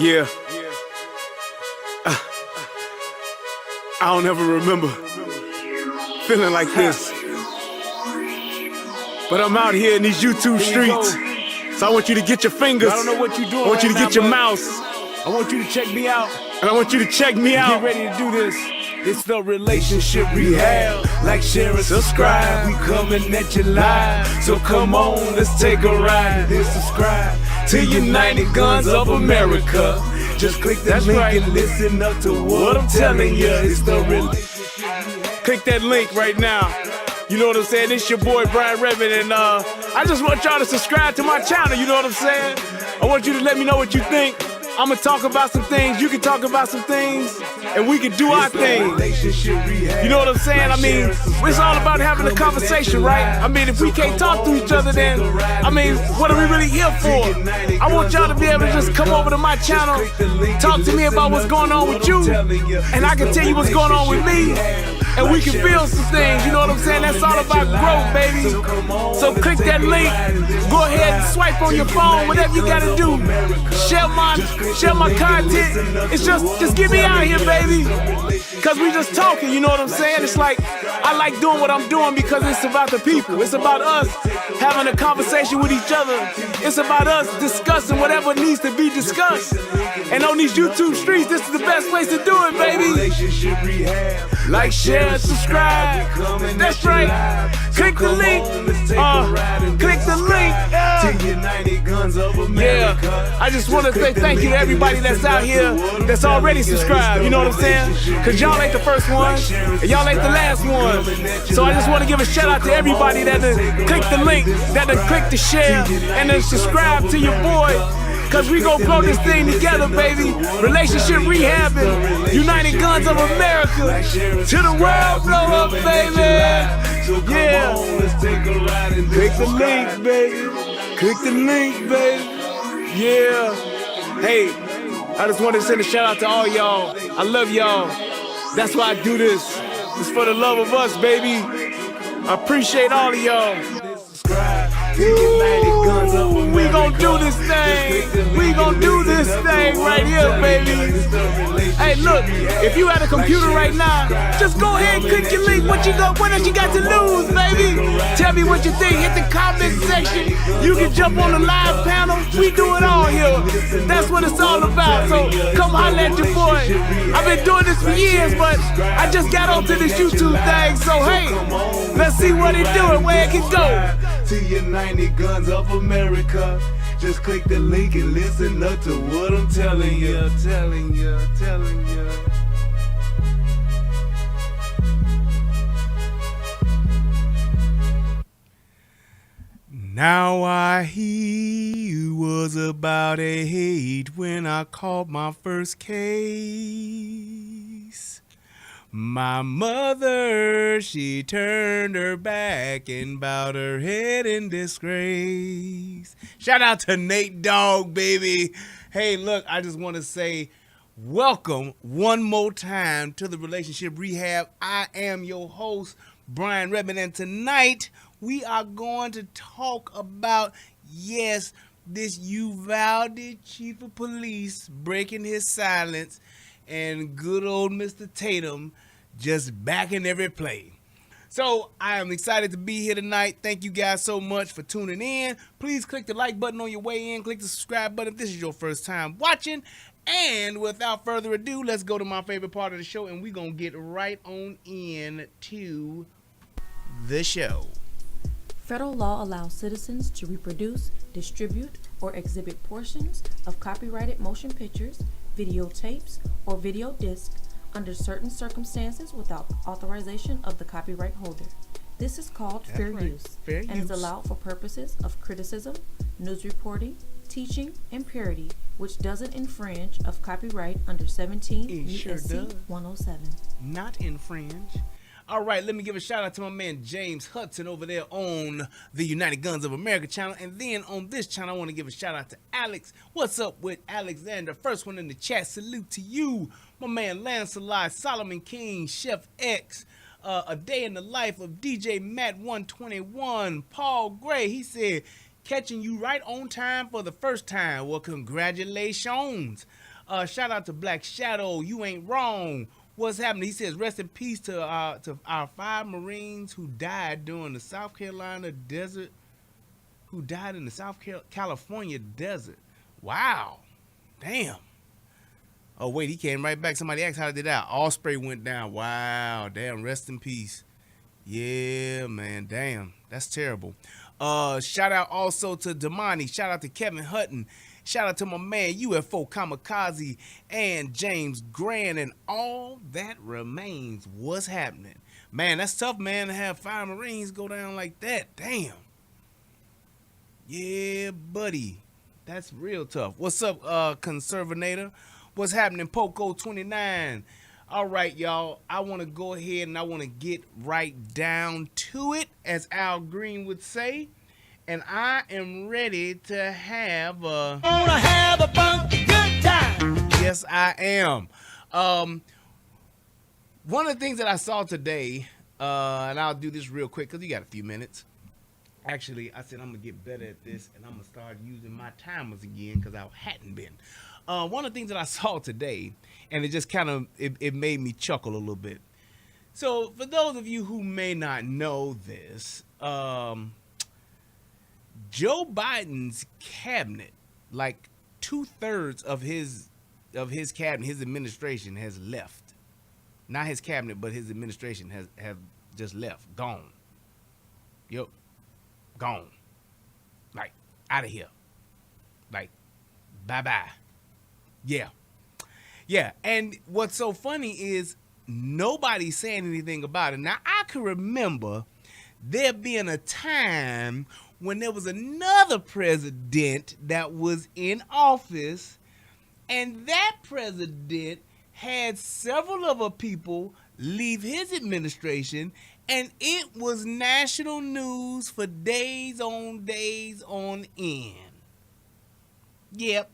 Yeah. I don't ever remember feeling like this. But I'm out here in these YouTube streets. So I want you to get your fingers. I don't know what you're doing. I want you to get your mouse. I want you to check me out. And I want you to check me out. Get ready to do this. It's the relationship rehab. Like, share, and subscribe. We coming at you live. So come on, let's take a ride. Then subscribe to United Guns of America. Just click that link and listen up to what I'm telling you. It's the relationship rehab. Click that link right now. You know what I'm saying? It's your boy Brian Redmond, and I just want y'all to subscribe to my channel. You know what I'm saying? I want you to let me know what you think. I'm gonna talk about some things, you can talk about some things, and we can do our thing. You know what I'm saying? I mean, it's all about having a conversation, right? I mean, if we can't talk to each other, then, I mean, what are we really here for? I want y'all to be able to just come over to my channel, talk to me about what's going on with you, and I can tell you what's going on with me, and we can build some things, you know what I'm saying? That's all about growth, baby. So click that link, go ahead and swipe on your phone, whatever you gotta do. Share my content. It's just get me out here, baby. Cause we just talking, you know what I'm saying? It's like, I like doing what I'm doing because it's about the people. It's about us having a conversation with each other. It's about us discussing whatever needs to be discussed. And on these YouTube streets, this is the best place to do it, baby. Like, share, and subscribe. That's right. Click the link. Click the link. Yeah. I just want to say thank you to everybody that's out here that's already subscribed. You know what I'm saying? Cause y'all ain't the first one, and y'all ain't the last one. So I just want to give a shout out to everybody that done click the link, that done click the share, and then subscribe to your boy. Cause we gon' grow this thing together, baby. Relationship rehabbing, United Guns of America. To the world blow up, baby. Yeah. Click the link, baby. Click the link, baby. Yeah. Hey, I just wanted to send a shout out to all y'all. I love y'all. That's why I do this. It's for the love of us, baby. I appreciate all of y'all. Ooh, we gon' do this thing. We gon' do this thing right here, baby. Hey, look, if you at a computer right now, just go ahead and click your link. What else you got to lose, baby? Tell me what you think. Hit the comment section. You can jump on the live panel. We do it all here. That's what it's all about. So come holler at your boy. I've been doing this for years, but I just got onto this YouTube thing. So hey, let's see what it do and where it can go. To United Guns of America. Just click the link and listen up to what I'm telling you, telling you. Now I hear was about 8 when I caught my first case. My mother, she turned her back and bowed her head in disgrace. Shout out to Nate Dogg, baby. Hey, look, I just want to say welcome one more time to the Relationship Rehab. I am your host, Brian Redmond, and tonight we are going to talk about, yes, this Uvalde chief of police breaking his silence and good old Mr. Tatum just backing every play. So I am excited to be here tonight. Thank you guys so much for tuning in. Please click the like button on your way in. Click the subscribe button if this is your first time watching. And without further ado, let's go to my favorite part of the show, and we're going to get right on in to the show. Federal law allows citizens to reproduce, distribute, or exhibit portions of copyrighted motion pictures, videotapes, or video discs under certain circumstances without authorization of the copyright holder. This is called fair use and is allowed for purposes of criticism, news reporting, teaching, and parody, which doesn't infringe of copyright under 17 U.S.C. 107. Not infringe. All right, let me give a shout out to my man James Hudson over there on the United Guns of America channel. And then on this channel, I want to give a shout out to Alex. What's up with Alexander? First one in the chat. Salute to you. My man Lancelot, Solomon King, Chef X. A day in the life of DJ Matt 121. Paul Gray, he said, catching you right on time for the first time. Well, congratulations. Shout out to Black Shadow. You ain't wrong. What's happening? He says, rest in peace to our 5 Marines who died during the South Carolina desert, who died in the California desert. Wow. Damn. Oh, wait, he came right back. Somebody asked how did that. Osprey went down. Wow. Damn, rest in peace. Yeah, man. Damn. That's terrible. Shout out also to Damani. Shout out to Kevin Hutton. Shout out to my man UFO Kamikaze and James Grand and all that remains. What's happening? Man, that's tough, man, to have 5 Marines go down like that. Damn. Yeah, buddy. That's real tough. What's up, Conservinator? What's happening, Poco 29? All right, y'all. I want to go ahead and I want to get right down to it, as Al Green would say. And I am ready to have a... Wanna have a funky good time. Yes, I am. One of the things that I saw today, and I'll do this real quick because you got a few minutes. Actually, I said I'm going to get better at this, and I'm going to start using my timers again because I hadn't been. One of the things that I saw today, and it just kind of, it made me chuckle a little bit. So, for those of you who may not know this, Joe Biden's cabinet, like 2/3 of his cabinet, his administration has left. Not his cabinet, but his administration have just left, gone. Yep, gone. Like out of here. Like bye. Yeah. And what's so funny is nobody's saying anything about it. Now I can remember there being a time when there was another president that was in office, and that president had several other people leave his administration, and it was national news for days on end. Yep,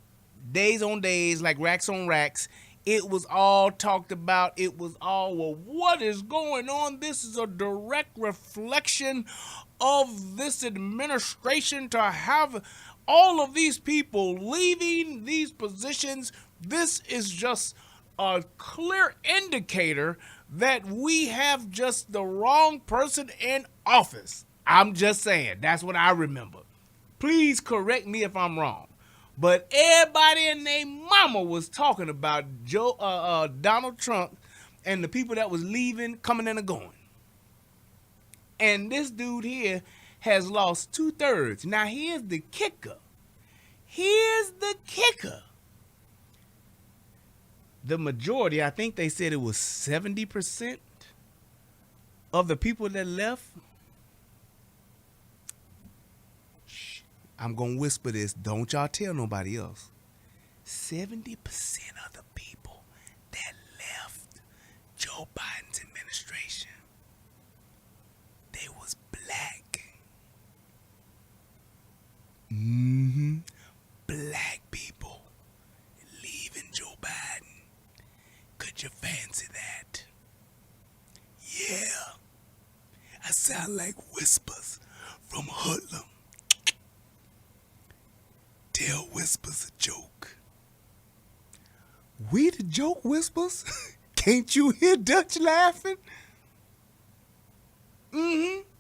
days on days, like racks on racks. It was all talked about. It was all, well, what is going on? This is a direct reflection of this administration to have all of these people leaving these positions. This is just a clear indicator that we have just the wrong person in office. I'm just saying. That's what I remember. Please correct me if I'm wrong. But everybody and their mama was talking about Donald Trump and the people that was leaving, coming and going. And this dude here has lost 2/3. Now here's the kicker. The majority, I think they said it was 70% of the people that left. I'm going to whisper this. Don't y'all tell nobody else. 70% of the people that left Joe Biden's administration, they was black. Black people leaving Joe Biden. Could you fancy that? Yeah. I sound like whispers from a hoodlum. Tell whispers a joke. We the joke whispers? Can't you hear Dutch laughing?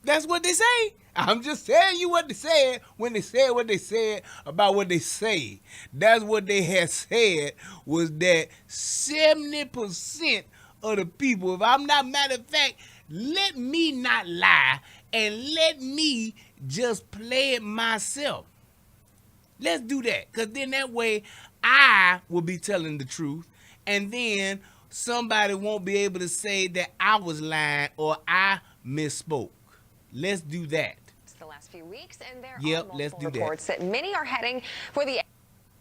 That's what they say. I'm just telling you what they said when they said what they said about what they say. That's what they had said, was that 70% of the people, if I'm not, matter of fact, let me not lie and let me just play it myself. Let's do that, because then that way I will be telling the truth, and then somebody won't be able to say that I was lying or I misspoke. Let's do that. It's the last few weeks, and there Yep, are let's multiple do reports that many are heading for the...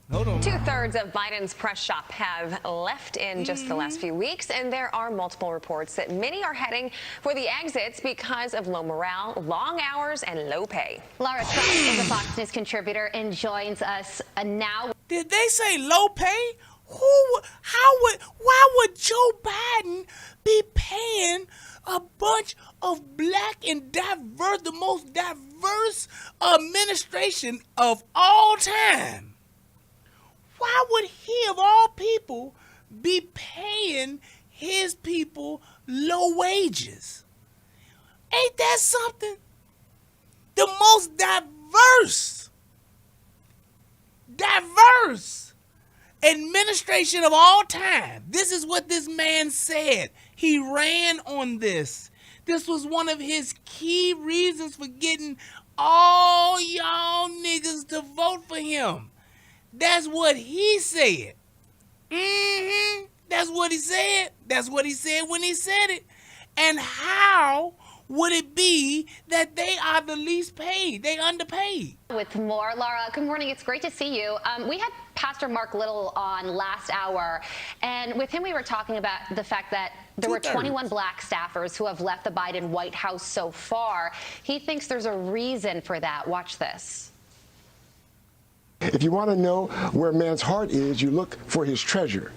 Hold on. 2/3 of Biden's press shop have left in just the last few weeks, and there are multiple reports that many are heading for the exits because of low morale, long hours, and low pay. Laura Trump is a Fox News contributor and joins us now. Did they say low pay? Why would Joe Biden be paying a bunch of black and diverse, the most diverse administration of all time? Why would he, of all people, be paying his people low wages? Ain't that something? The most diverse administration of all time. This is what this man said. He ran on this. This was one of his key reasons for getting all y'all niggas to vote for him. That's what he said. That's what he said. That's what he said when he said it. And how would it be that they are the least paid? They underpaid. With more, Laura, good morning. It's great to see you. We had Pastor Mark Little on last hour, and with him we were talking about the fact that there were 21 black staffers who have left the Biden White House so far. He thinks there's a reason for that. Watch this. If you want to know where a man's heart is, you look for his treasure.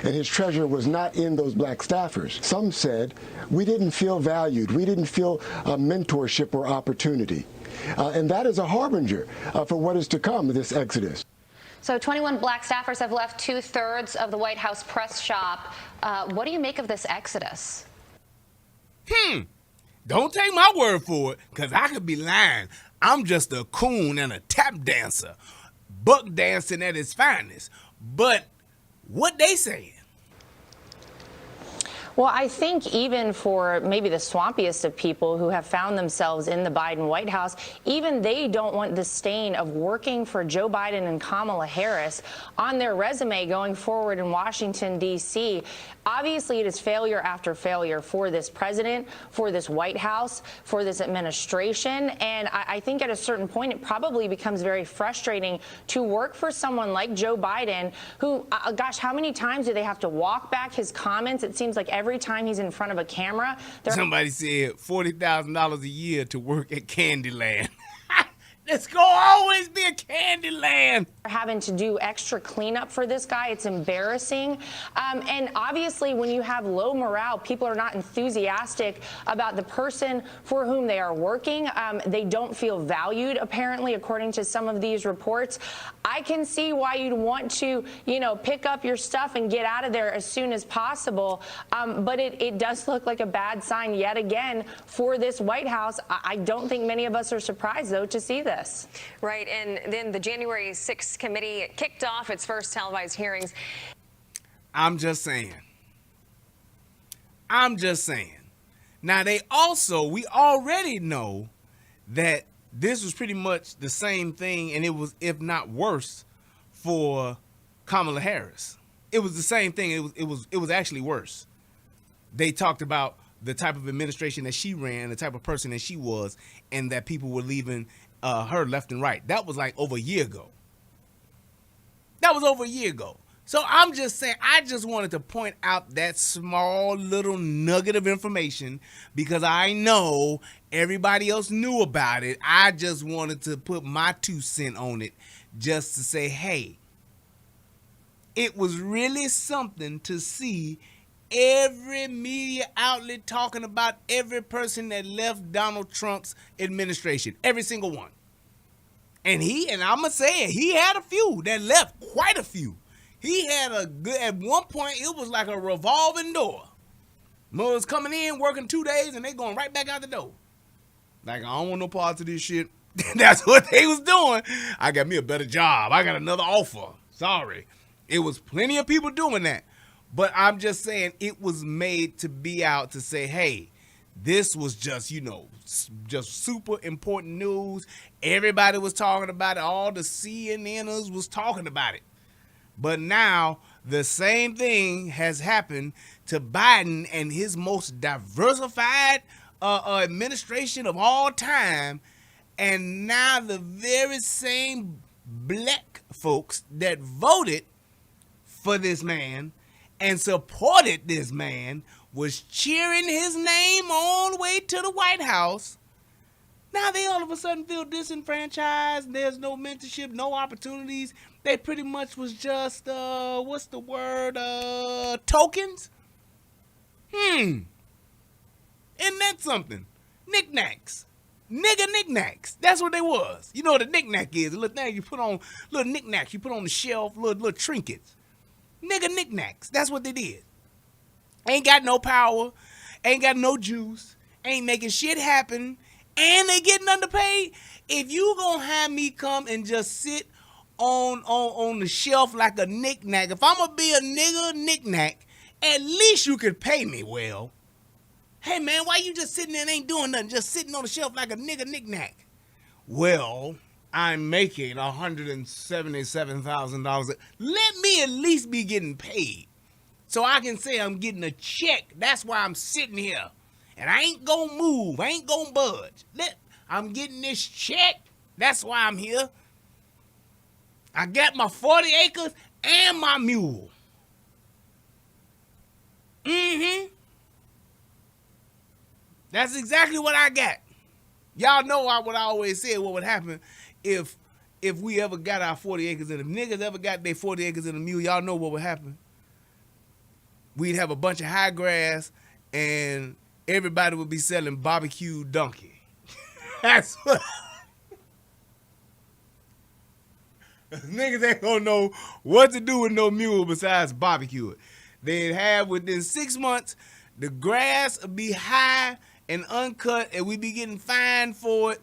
And his treasure was not in those black staffers. Some said, we didn't feel valued. We didn't feel mentorship or opportunity. And that is a harbinger for what is to come, this exodus. So 21 black staffers have left 2/3 of the White House press shop. What do you make of this exodus? Don't take my word for it, because I could be lying. I'm just a coon and a tap dancer. Buck dancing at its finest. But what they saying? Well, I think even for maybe the swampiest of people who have found themselves in the Biden White House, even they don't want the stain of working for Joe Biden and Kamala Harris on their resume going forward in Washington, D.C. Obviously, it is failure after failure for this president, for this White House, for this administration. And I think at a certain point, it probably becomes very frustrating to work for someone like Joe Biden, who, gosh, how many times do they have to walk back his comments? It seems like every time he's in front of a camera. Somebody said $40,000 a year to work at Candyland. It's gonna always be a Candyland. Having to do extra cleanup for this guy, it's embarrassing. And obviously, when you have low morale, people are not enthusiastic about the person for whom they are working. They don't feel valued, apparently, according to some of these reports. I can see why you'd want to, pick up your stuff and get out of there as soon as possible. But it does look like a bad sign yet again for this White House. I don't think many of us are surprised, though, to see this. Right, and then the January 6th committee kicked off its first televised hearings. I'm just saying. Now, we already know that this was pretty much the same thing, and it was, if not worse, for Kamala Harris. It was the same thing. It was actually worse. They talked about the type of administration that she ran, the type of person that she was, and that people were leaving her left and right. That was like over a year ago. So I'm just saying, I just wanted to point out that small little nugget of information because I know everybody else knew about it. I just wanted to put my 2 cents on it just to say, hey, it was really something to see every media outlet talking about every person that left Donald Trump's administration. Every single one. And I'm going to say it, he had a few that left, quite a few. He had at one point, it was like a revolving door. Mothers coming in, working 2 days, and they going right back out the door. Like, I don't want no parts of this shit. That's what they was doing. I got me a better job. I got another offer. Sorry. It was plenty of people doing that. But I'm just saying it was made to be out to say, hey, this was just, just super important news. Everybody was talking about it. All the CNNers was talking about it. But now the same thing has happened to Biden and his most diversified administration of all time. And now the very same black folks that voted for this man and supported this man was cheering his name all the way to the White House. Now they all of a sudden feel disenfranchised. There's no mentorship, no opportunities. They pretty much was just, what's the word, tokens? Isn't that something? Knickknacks. Nigga knickknacks. That's what they was. You know what a knickknack is? A little thing you put on, little knickknacks you put on the shelf, little trinkets. Nigga knickknacks. That's what they did. Ain't got no power, ain't got no juice, ain't making shit happen, and they getting underpaid. If you gonna have me come and just sit on the shelf like a knickknack, if I'm gonna be a nigga knickknack, at least you could pay me well. Hey man, why you just sitting there and ain't doing nothing, just sitting on the shelf like a nigga knickknack? Well, I'm making $177,000. Let me at least be getting paid, so I can say I'm getting a check. That's why I'm sitting here, and I ain't gonna move. I ain't gonna budge. I'm getting this check. That's why I'm here. I got my 40 acres and my mule. That's exactly what I got. Y'all know what I always said, what would happen if we ever got our 40 acres and if niggas ever got their 40 acres and a mule, y'all know what would happen. We'd have a bunch of high grass and everybody would be selling barbecue donkey. That's what. Niggas ain't gonna know what to do with no mule besides barbecue it. They'd have within 6 months, the grass would be high and uncut, and we'd be getting fined for it,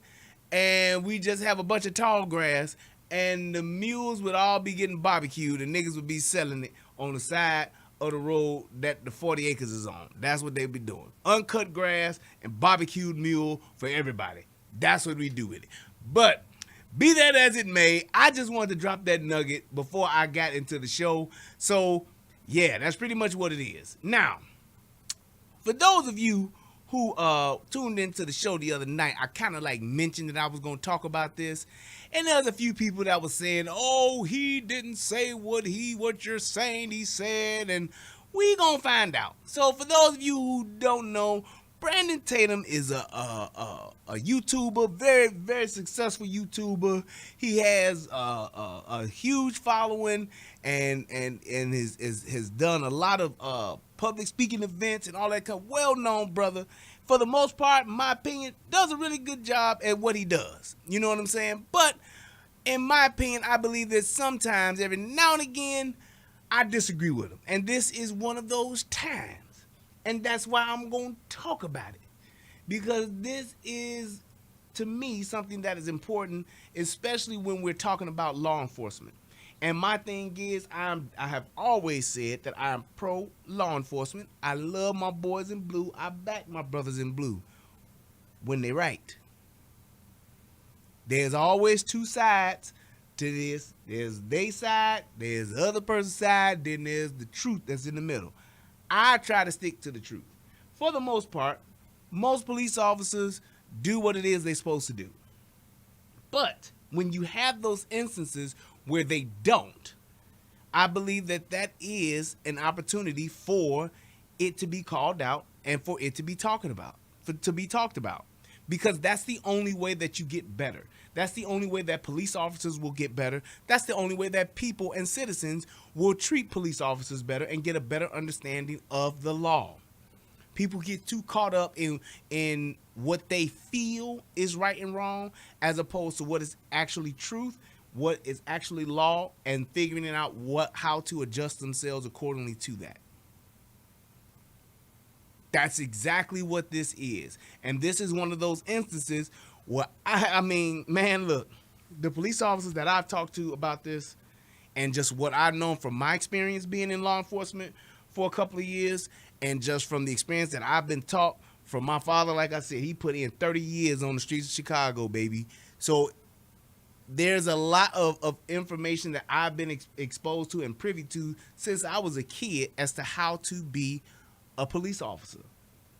and we just have a bunch of tall grass, and the mules would all be getting barbecued, and niggas would be selling it on the side of the road that the 40 acres is on. That's what they'd be doing. Uncut grass and barbecued mule for everybody. That's what we do with it. But be that as it may, I just wanted to drop that nugget before I got into the show. So, yeah, that's pretty much what it is. Now, for those of you who tuned into the show the other night, I kind of like mentioned that I was going to talk about this. And there's a few people that was saying, oh, he didn't say what you're saying he said. And we going to find out. So for those of you who don't know, Brandon Tatum is a YouTuber, very, very successful YouTuber. He has a huge following and has done a lot of public speaking events and all that kind of well-known brother. For the most part, in my opinion, does a really good job at what he does. You know what I'm saying? But in my opinion, I believe that sometimes, every now and again, I disagree with him. And this is one of those times. And that's why I'm going to talk about it. Because this is, to me, something that is important, especially when we're talking about law enforcement. And my thing is, I have always said that I am pro law enforcement. I love my boys in blue. I back my brothers in blue when they right. There's always two sides to this. There's their side, there's the other person's side, then there's the truth that's in the middle. I try to stick to the truth. For the most part, most police officers do what it is they're supposed to do. But when you have those instances where they don't, I believe that that is an opportunity for it to be called out and for it to be talked about. Because that's the only way that you get better. That's the only way that police officers will get better. That's the only way that people and citizens will treat police officers better and get a better understanding of the law. People get too caught up in what they feel is right and wrong as opposed to what is actually truth, what is actually law, and figuring out how to adjust themselves accordingly to that. That's exactly what this is. And this is one of those instances where, I mean, man, look, the police officers that I've talked to about this and just what I've known from my experience being in law enforcement for a couple of years and just from the experience that I've been taught from my father, like I said, he put in 30 years on the streets of Chicago, baby. So there's a lot of information that I've been exposed to and privy to since I was a kid as to how to be a police officer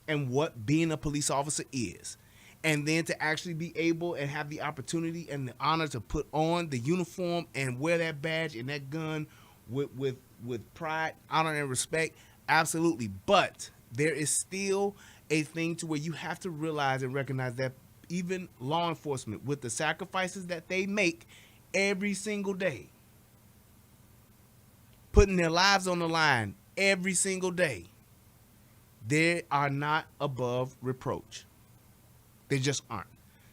and what being a police officer is. And then to actually be able and have the opportunity and the honor to put on the uniform and wear that badge and that gun with pride, honor, and respect, absolutely. But there is still a thing to where you have to realize and recognize that even law enforcement, with the sacrifices that they make every single day, putting their lives on the line every single day, they are not above reproach. They just aren't.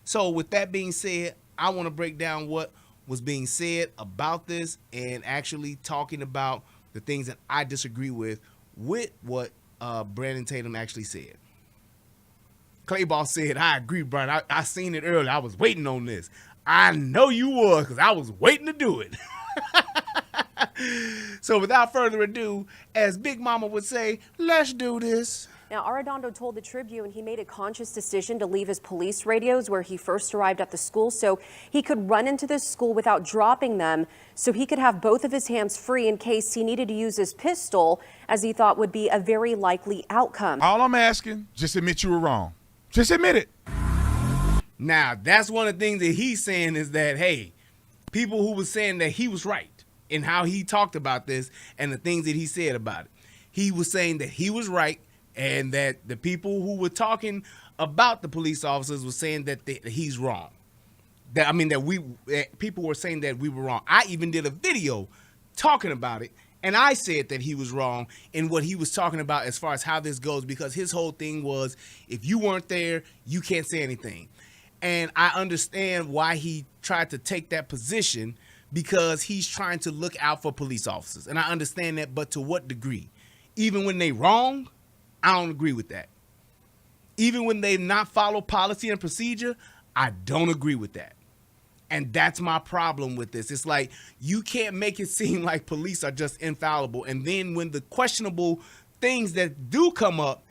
So with that being said, I want to break down what was being said about this and actually talking about the things that I disagree with what Brandon Tatum actually said. Clayball said, I agree, Brian. I seen it earlier. I was waiting on this. I know you was, because I was waiting to do it. So without further ado, as Big Mama would say, let's do this. Now, Arredondo told the Tribune he made a conscious decision to leave his police radios where he first arrived at the school so he could run into the school without dropping them, so he could have both of his hands free in case he needed to use his pistol, as he thought would be a very likely outcome. All I'm asking, just admit you were wrong. Just admit it. Now, that's one of the things that he's saying is that, hey, people who was saying that he was right in how he talked about this and the things that he said about it. He was saying that he was right, and that the people who were talking about the police officers were saying that he's wrong. That people were saying that we were wrong. I even did a video talking about it, and I said that he was wrong in what he was talking about as far as how this goes, because his whole thing was, if you weren't there, you can't say anything. And I understand why he tried to take that position, because he's trying to look out for police officers. And I understand that, but to what degree? Even when they wrong, I don't agree with that. Even when they not follow policy and procedure, I don't agree with that. And that's my problem with this. It's like, you can't make it seem like police are just infallible. And then when the questionable things that do come up,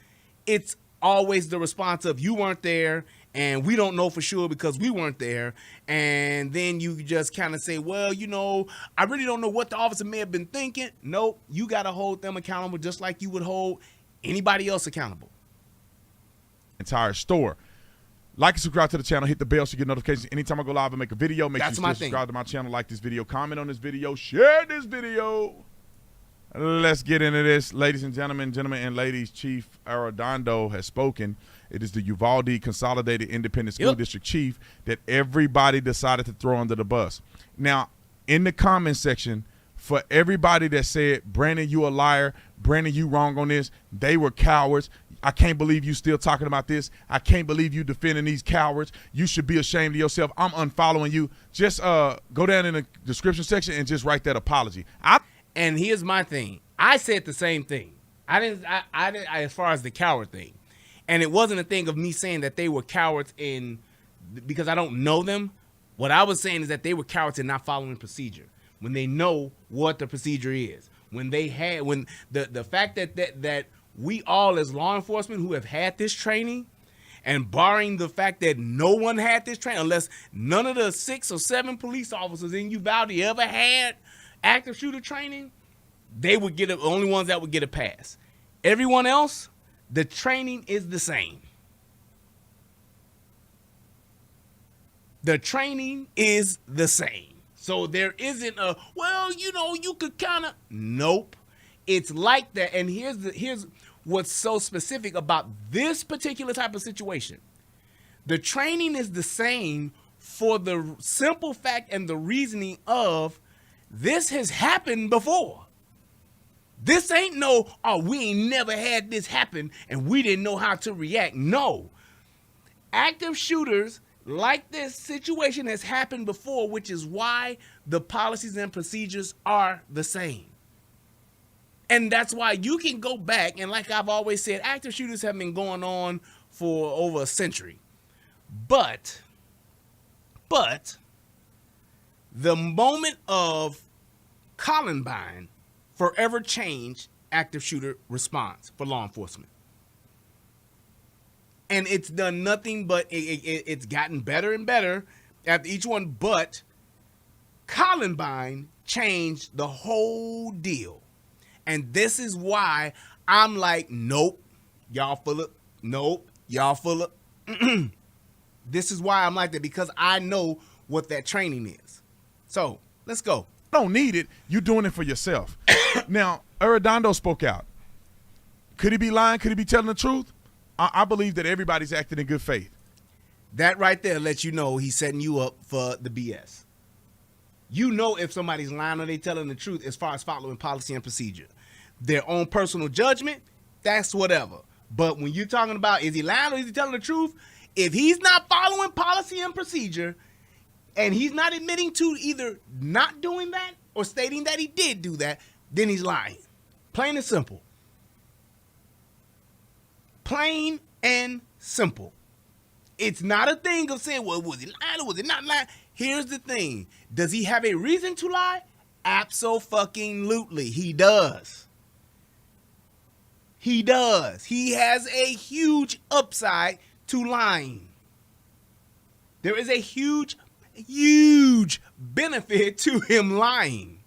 it's always the response of, you weren't there and we don't know for sure because we weren't there. And then you just kind of say, well, you know, I really don't know what the officer may have been thinking. Nope, you got to hold them accountable just like you would hold anybody else accountable. Entire store. Like and subscribe to the channel. Hit the bell so you get notifications anytime I go live and make a video. Make sure you subscribe to my channel, like this video, comment on this video, share this video. Let's get into this. Ladies and gentlemen, and ladies, Chief Arredondo has spoken. It is the Uvalde Consolidated Independent School District Chief that everybody decided to throw under the bus. Now, in the comment section, for everybody that said, Brandon, you a liar, Brandon, you wrong on this, they were cowards, I can't believe you still talking about this, I can't believe you defending these cowards, you should be ashamed of yourself, I'm unfollowing you. Just go down in the description section and just write that apology. And here's my thing. I said the same thing. I didn't as far as the coward thing. And it wasn't a thing of me saying that they were cowards because I don't know them. What I was saying is that they were cowards in not following procedure when they know what the procedure is. When the fact that we all as law enforcement who have had this training, and barring the fact that no one had this training, unless none of the 6 or 7 police officers in Uvalde ever had active shooter training, they would get the only ones that would get a pass. Everyone else, the training is the same. The training is the same. So there isn't a, well, you know, you could kind of, nope. It's like that. And here's what's so specific about this particular type of situation. The training is the same for the simple fact and the reasoning of, this has happened before. This ain't no, oh, we ain't never had this happen and we didn't know how to react. No. Active shooters like this situation has happened before, which is why the policies and procedures are the same. And that's why you can go back, and like I've always said, active shooters have been going on for over a century. But the moment of Columbine forever changed active shooter response for law enforcement. And it's done nothing but it's gotten better and better after each one. But Columbine changed the whole deal. And this is why I'm like, nope, y'all full of, nope, y'all full of. This is why I'm like that, because I know what that training is. So let's go. Don't need it. You're doing it for yourself. Now, Arredondo spoke out. Could he be lying? Could he be telling the truth? I believe that everybody's acting in good faith. That right there lets you know he's setting you up for the BS. You know if somebody's lying or they telling the truth as far as following policy and procedure. Their own personal judgment, that's whatever. But when you're talking about is he lying or is he telling the truth, If he's not following policy and procedure, and he's not admitting to either not doing that or stating that he did do that, then he's lying. Plain and simple. Plain and simple. It's not a thing of saying, well, was he lying or was he not lying? Here's the thing. Does he have a reason to lie? Abso-fucking-lutely. He does. He does. He has a huge upside to lying. There is a huge benefit to him lying.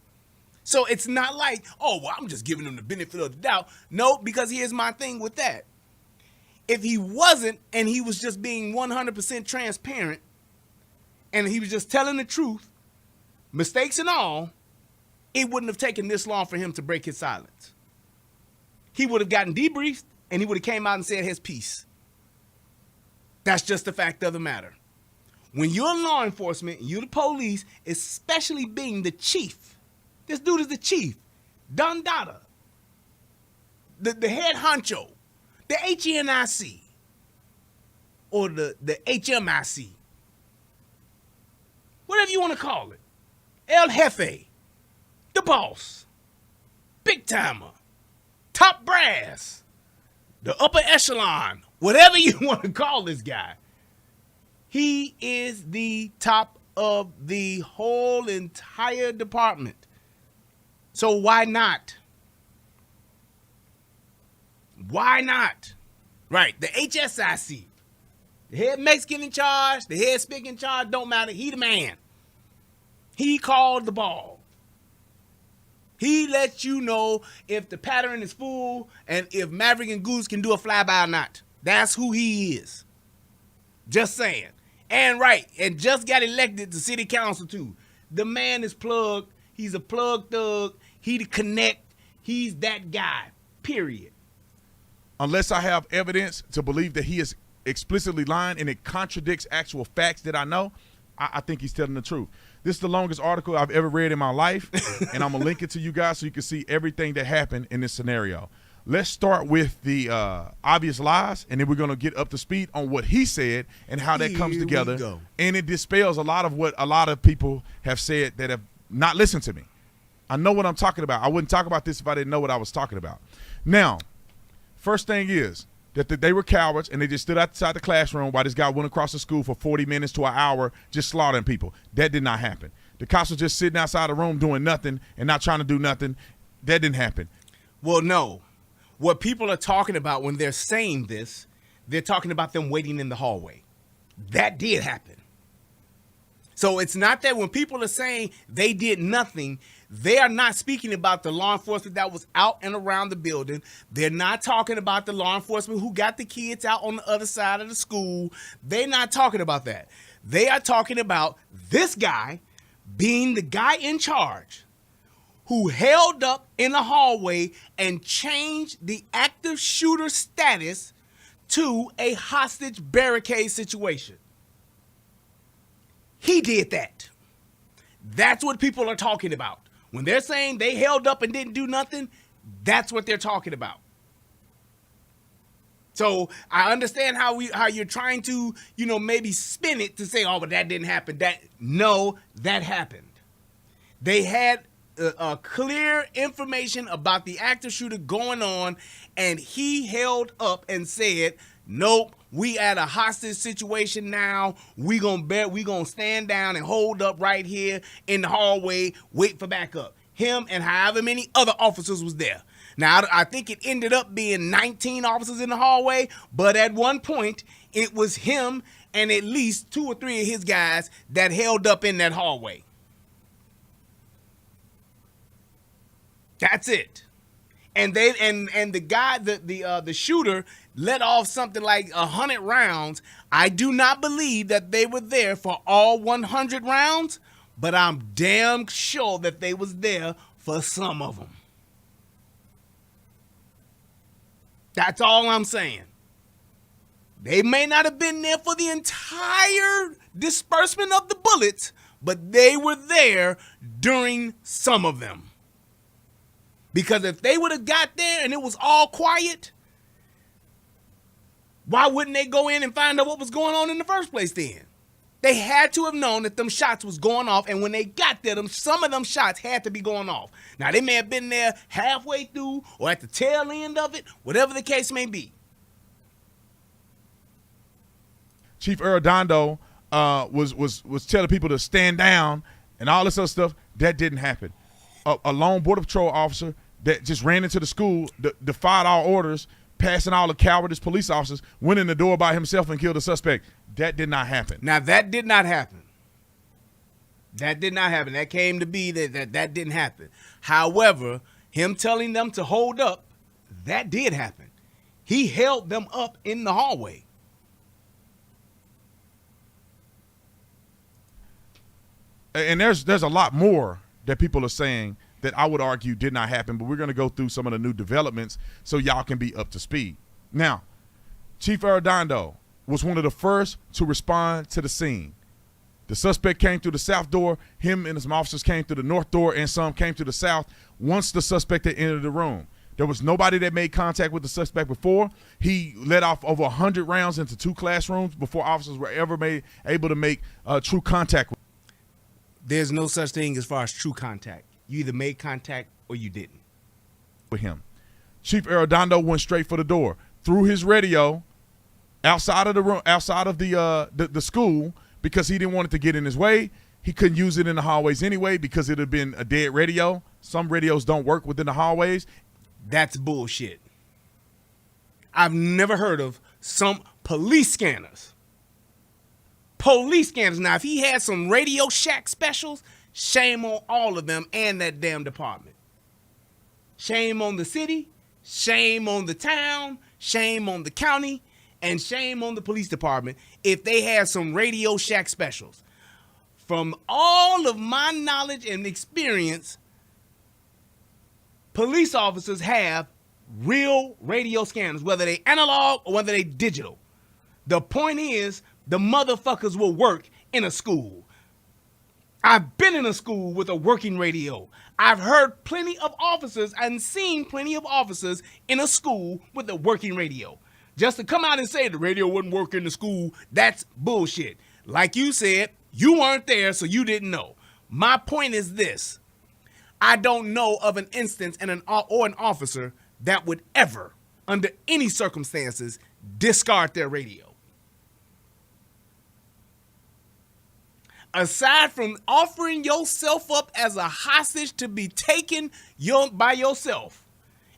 So it's not like, oh, well, I'm just giving him the benefit of the doubt. No, because here's my thing with that. If he wasn't, and he was just being 100% transparent, and he was just telling the truth, mistakes and all, it wouldn't have taken this long for him to break his silence. He would have gotten debriefed, and he would have came out and said his piece. That's just the fact of the matter. When you're law enforcement, you're the police, especially being the chief. This dude is the chief. Don Dada. The head honcho. The HNIC. Or the HMIC. Whatever you want to call it. El Jefe. The boss. Big timer. Top brass. The upper echelon. Whatever you want to call this guy. He is the top of the whole entire department. So why not? Why not? Right, the HSIC. The head Mexican in charge, the head Spick in charge, don't matter. He the man. He called the ball. He lets you know if the pattern is full and if Maverick and Goose can do a flyby or not. That's who he is. Just saying. And right, and just got elected to city council too. The man is plugged. He's a plug thug. He the connect. He's that guy, period. Unless I have evidence to believe that he is explicitly lying and it contradicts actual facts that I know, I think he's telling the truth. This is the longest article I've ever read in my life, and I'm going to link it to you guys so you can see everything that happened in this scenario. Let's start with the obvious lies, and then we're going to get up to speed on what he said and how that comes together. And it dispels a lot of what a lot of people have said that have not listened to me. I know what I'm talking about. I wouldn't talk about this if I didn't know what I was talking about. Now, first thing is that they were cowards, and they just stood outside the classroom while this guy went across the school for 40 minutes to an hour just slaughtering people. That did not happen. The cops were just sitting outside the room doing nothing and not trying to do nothing. That didn't happen. Well, no. What people are talking about when they're saying this, they're talking about them waiting in the hallway. That did happen. So it's not that when people are saying they did nothing, they are not speaking about the law enforcement that was out and around the building. They're not talking about the law enforcement who got the kids out on the other side of the school. They're not talking about that. They are talking about this guy being the guy in charge who held up in the hallway and changed the active shooter status to a hostage barricade situation. He did that. That's what people are talking about. When they're saying they held up and didn't do nothing, that's what they're talking about. So I understand how you're trying to, maybe spin it to say, oh, but that didn't happen. No, that happened. They had clear information about the active shooter going on, and he held up and said, nope, we at a hostage situation now. We gonna stand down and hold up right here in the hallway, wait for backup. Him and however many other officers was there. Now, I think it ended up being 19 officers in the hallway, but at one point, it was him and at least 2 or 3 of his guys that held up in that hallway. That's it. And the guy, the shooter, let off something like 100 rounds. I do not believe that they were there for all 100 rounds, but I'm damn sure that they was there for some of them. That's all I'm saying. They may not have been there for the entire disbursement of the bullets, but they were there during some of them. Because if they would have got there and it was all quiet, Why wouldn't they go in and find out what was going on in the first place then? They had to have known that them shots was going off, and when they got there, some of them shots had to be going off. Now, they may have been there halfway through or at the tail end of it, whatever the case may be. Chief Arredondo was telling people to stand down and all this other stuff. That didn't happen. A lone Border Patrol officer that just ran into the school, defied all orders, passing all the cowardice police officers, went in the door by himself and killed a suspect. That did not happen. Now, that did not happen. That did not happen. That came to be that didn't happen. However, him telling them to hold up, that did happen. He held them up in the hallway. And there's a lot more that people are saying that I would argue did not happen, but we're going to go through some of the new developments so y'all can be up to speed. Now, Chief Arredondo was one of the first to respond to the scene. The suspect came through the south door. Him and some officers came through the north door, and some came through the south once the suspect had entered the room. There was nobody that made contact with the suspect before. He let off over 100 rounds into 2 classrooms before officers were ever able to make true contact with him. There's no such thing as far as true contact. You either made contact or you didn't. With him. Chief Arredondo went straight for the door. Through his radio, outside of the room, outside of the school, because he didn't want it to get in his way. He couldn't use it in the hallways anyway because it had been a dead radio. Some radios don't work within the hallways. That's bullshit. I've never heard of some police scanners. Police scanners. Now, if he had some Radio Shack specials, shame on all of them and that damn department. Shame on the city, shame on the town, shame on the county, and shame on the police department if they had some Radio Shack specials. From all of my knowledge and experience, police officers have real radio scanners, whether they analog or whether they digital. The point is, the motherfuckers will work in a school. I've been in a school with a working radio. I've heard plenty of officers and seen plenty of officers in a school with a working radio. Just to come out and say the radio wouldn't work in the school, that's bullshit. Like you said, you weren't there, so you didn't know. My point is this. I don't know of an instance and an officer that would ever, under any circumstances, discard their radio. Aside from offering yourself up as a hostage to be taken by yourself,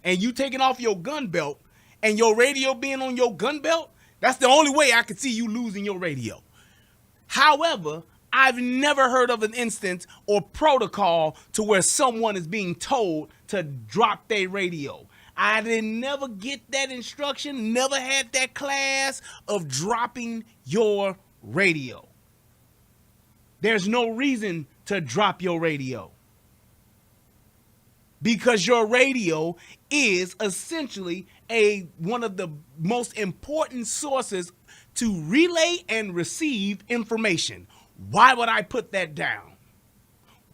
and you taking off your gun belt, and your radio being on your gun belt, that's the only way I could see you losing your radio. However, I've never heard of an instance or protocol to where someone is being told to drop their radio. I didn't never get that instruction, never had that class of dropping your radio. There's no reason to drop your radio. Because your radio is essentially one of the most important sources to relay and receive information. Why would I put that down?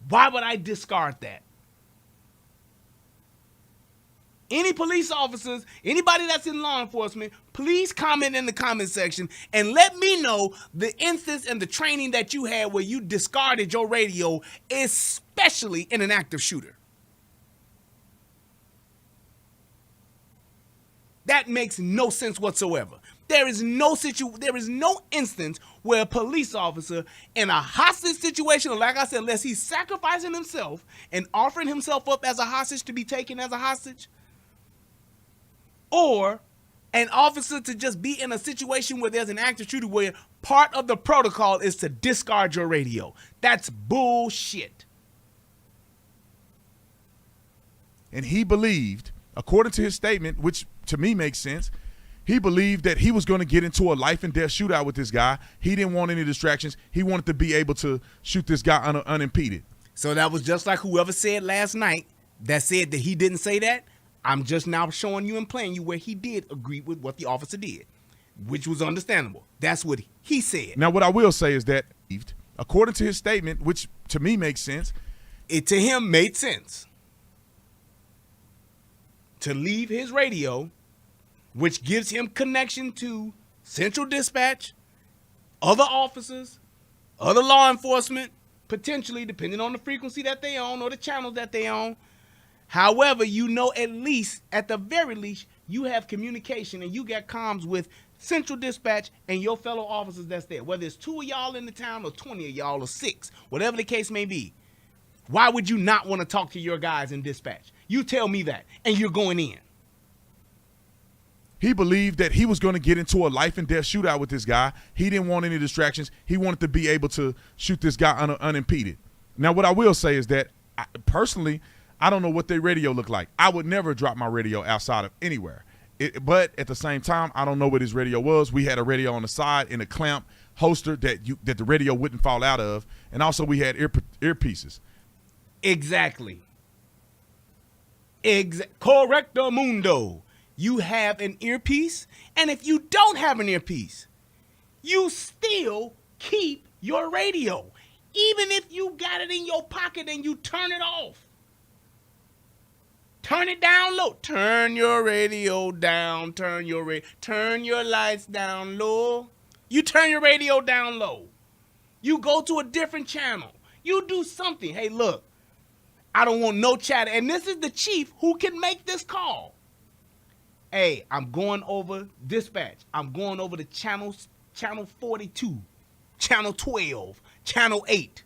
Why would I discard that? Any police officers, anybody that's in law enforcement, please comment in the comment section and let me know the instance and the training that you had where you discarded your radio, especially in an active shooter. That makes no sense whatsoever. There is no instance where a police officer in a hostage situation, like I said, unless he's sacrificing himself and offering himself up as a hostage to be taken as a hostage, or an officer to just be in a situation where there's an active shooter where part of the protocol is to discard your radio. That's bullshit. And he believed, according to his statement, which to me makes sense, he believed that he was going to get into a life and death shootout with this guy. He didn't want any distractions. He wanted to be able to shoot this guy unimpeded. So that was just like whoever said last night that said that he didn't say that. I'm just now showing you and playing you where he did agree with what the officer did, which was understandable. That's what he said. Now, what I will say is that, according to his statement, which to me makes sense, it to him made sense to leave his radio, which gives him connection to Central Dispatch, other officers, other law enforcement, potentially, depending on the frequency that they own or the channels that they own. However, you know, at least, at the very least, you have communication and you got comms with Central Dispatch and your fellow officers that's there. Whether it's 2 of y'all in the town or 20 of y'all or 6, whatever the case may be. Why would you not want to talk to your guys in dispatch? You tell me that, and you're going in. He believed that he was going to get into a life and death shootout with this guy. He didn't want any distractions. He wanted to be able to shoot this guy unimpeded. Now, what I will say is that, personally, I don't know what their radio looked like. I would never drop my radio outside of anywhere. But at the same time, I don't know what his radio was. We had a radio on the side in a clamp holster that the radio wouldn't fall out of. And also we had earpieces. Exactly. Correcto mundo. You have an earpiece, and if you don't have an earpiece, you still keep your radio. Even if you got it in your pocket and you turn it off. Turn it down low. Turn your radio down. Turn your lights down low. You turn your radio down low. You go to a different channel. You do something. Hey, look, I don't want no chatter. And this is the chief who can make this call. Hey, I'm going over dispatch. I'm going over the channel 42, channel 12, channel 8.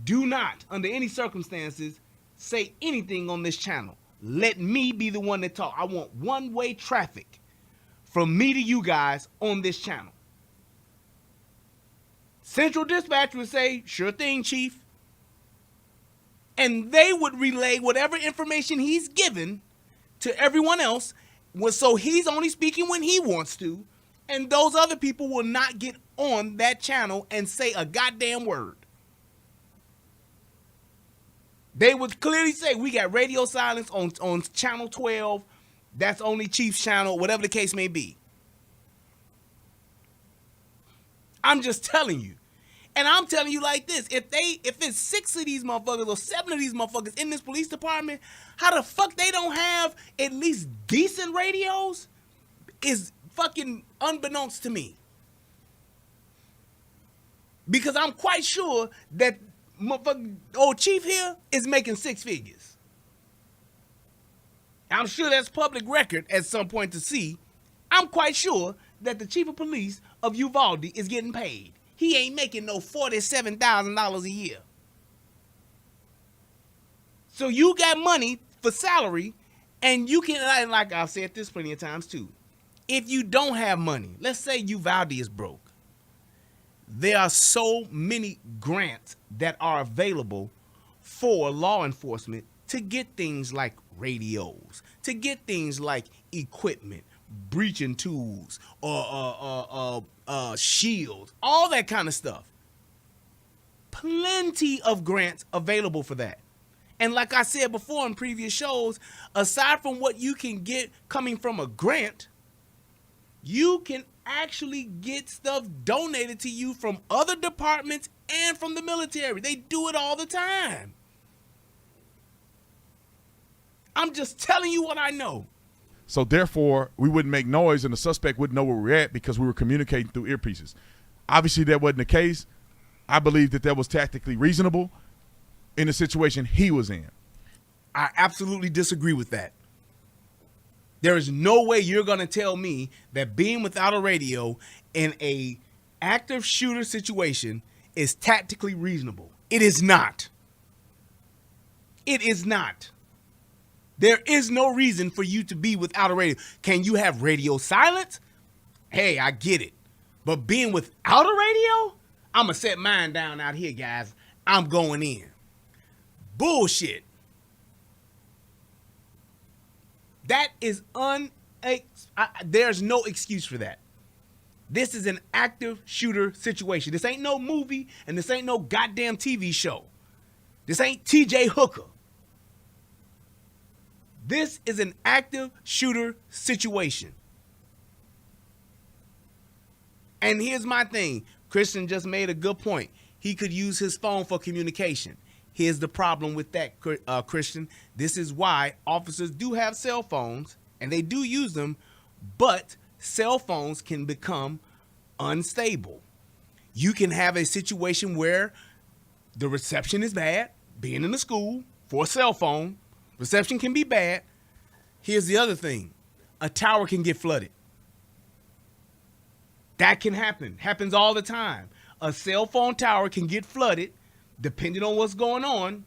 Do not, under any circumstances, say anything on this channel. Let me be the one to talk. I want one-way traffic from me to you guys on this channel. Central Dispatch would say, sure thing, Chief. And they would relay whatever information he's given to everyone else, so he's only speaking when he wants to, and those other people will not get on that channel and say a goddamn word. They would clearly say, we got radio silence on channel 12, that's only Chief's channel, whatever the case may be. I'm just telling you. And I'm telling you like this, if it's 6 of these motherfuckers or 7 of these motherfuckers in this police department, how the fuck they don't have at least decent radios is fucking unbeknownst to me. Because I'm quite sure that motherfucking old Chief here is making 6 figures. I'm sure that's public record at some point to see. I'm quite sure that the chief of police of Uvalde is getting paid. He ain't making no $47,000 a year. So you got money for salary, and you can, like I've said this plenty of times too, if you don't have money, let's say Uvalde is broke, there are so many grants that are available for law enforcement to get things like radios, to get things like equipment, breaching tools, or shields, all that kind of stuff. Plenty of grants available for that. And like I said before in previous shows, aside from what you can get coming from a grant, you can actually get stuff donated to you from other departments and from the military. They do it all the time. I'm just telling you what I know. So therefore, we wouldn't make noise and the suspect wouldn't know where we're at because we were communicating through earpieces. Obviously, that wasn't the case. I believe that was tactically reasonable in the situation he was in. I absolutely disagree with that. There is no way you're going to tell me that being without a radio in a active shooter situation is tactically reasonable. It is not. It is not. There is no reason for you to be without a radio. Can you have radio silence? Hey, I get it. But being without a radio? I'm going to set mine down out here, guys. I'm going in. Bullshit. That is there's no excuse for that. This is an active shooter situation. This ain't no movie, and this ain't no goddamn TV show. This ain't TJ Hooker. This is an active shooter situation. And here's my thing. Christian just made a good point. He could use his phone for communication. Here's the problem with that, Christian. This is why officers do have cell phones, and they do use them, but cell phones can become unstable. You can have a situation where the reception is bad, being in the school for a cell phone, reception can be bad. Here's the other thing. A tower can get flooded. That can happen. Happens all the time. A cell phone tower can get flooded depending on what's going on,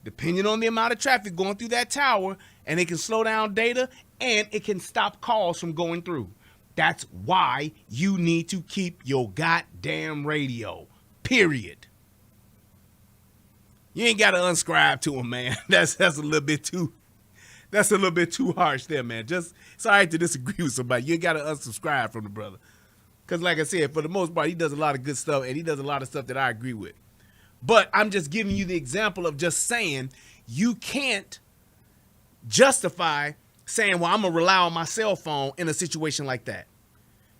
depending on the amount of traffic going through that tower, and it can slow down data and it can stop calls from going through. That's why you need to keep your goddamn radio. Period. You ain't got to unscribe to him, man. That's a little bit too harsh there, man. Just it's all right to disagree with somebody. You ain't got to unsubscribe from the brother. Because like I said, for the most part, he does a lot of good stuff, and he does a lot of stuff that I agree with. But I'm just giving you the example of just saying you can't justify saying, well, I'm going to rely on my cell phone in a situation like that.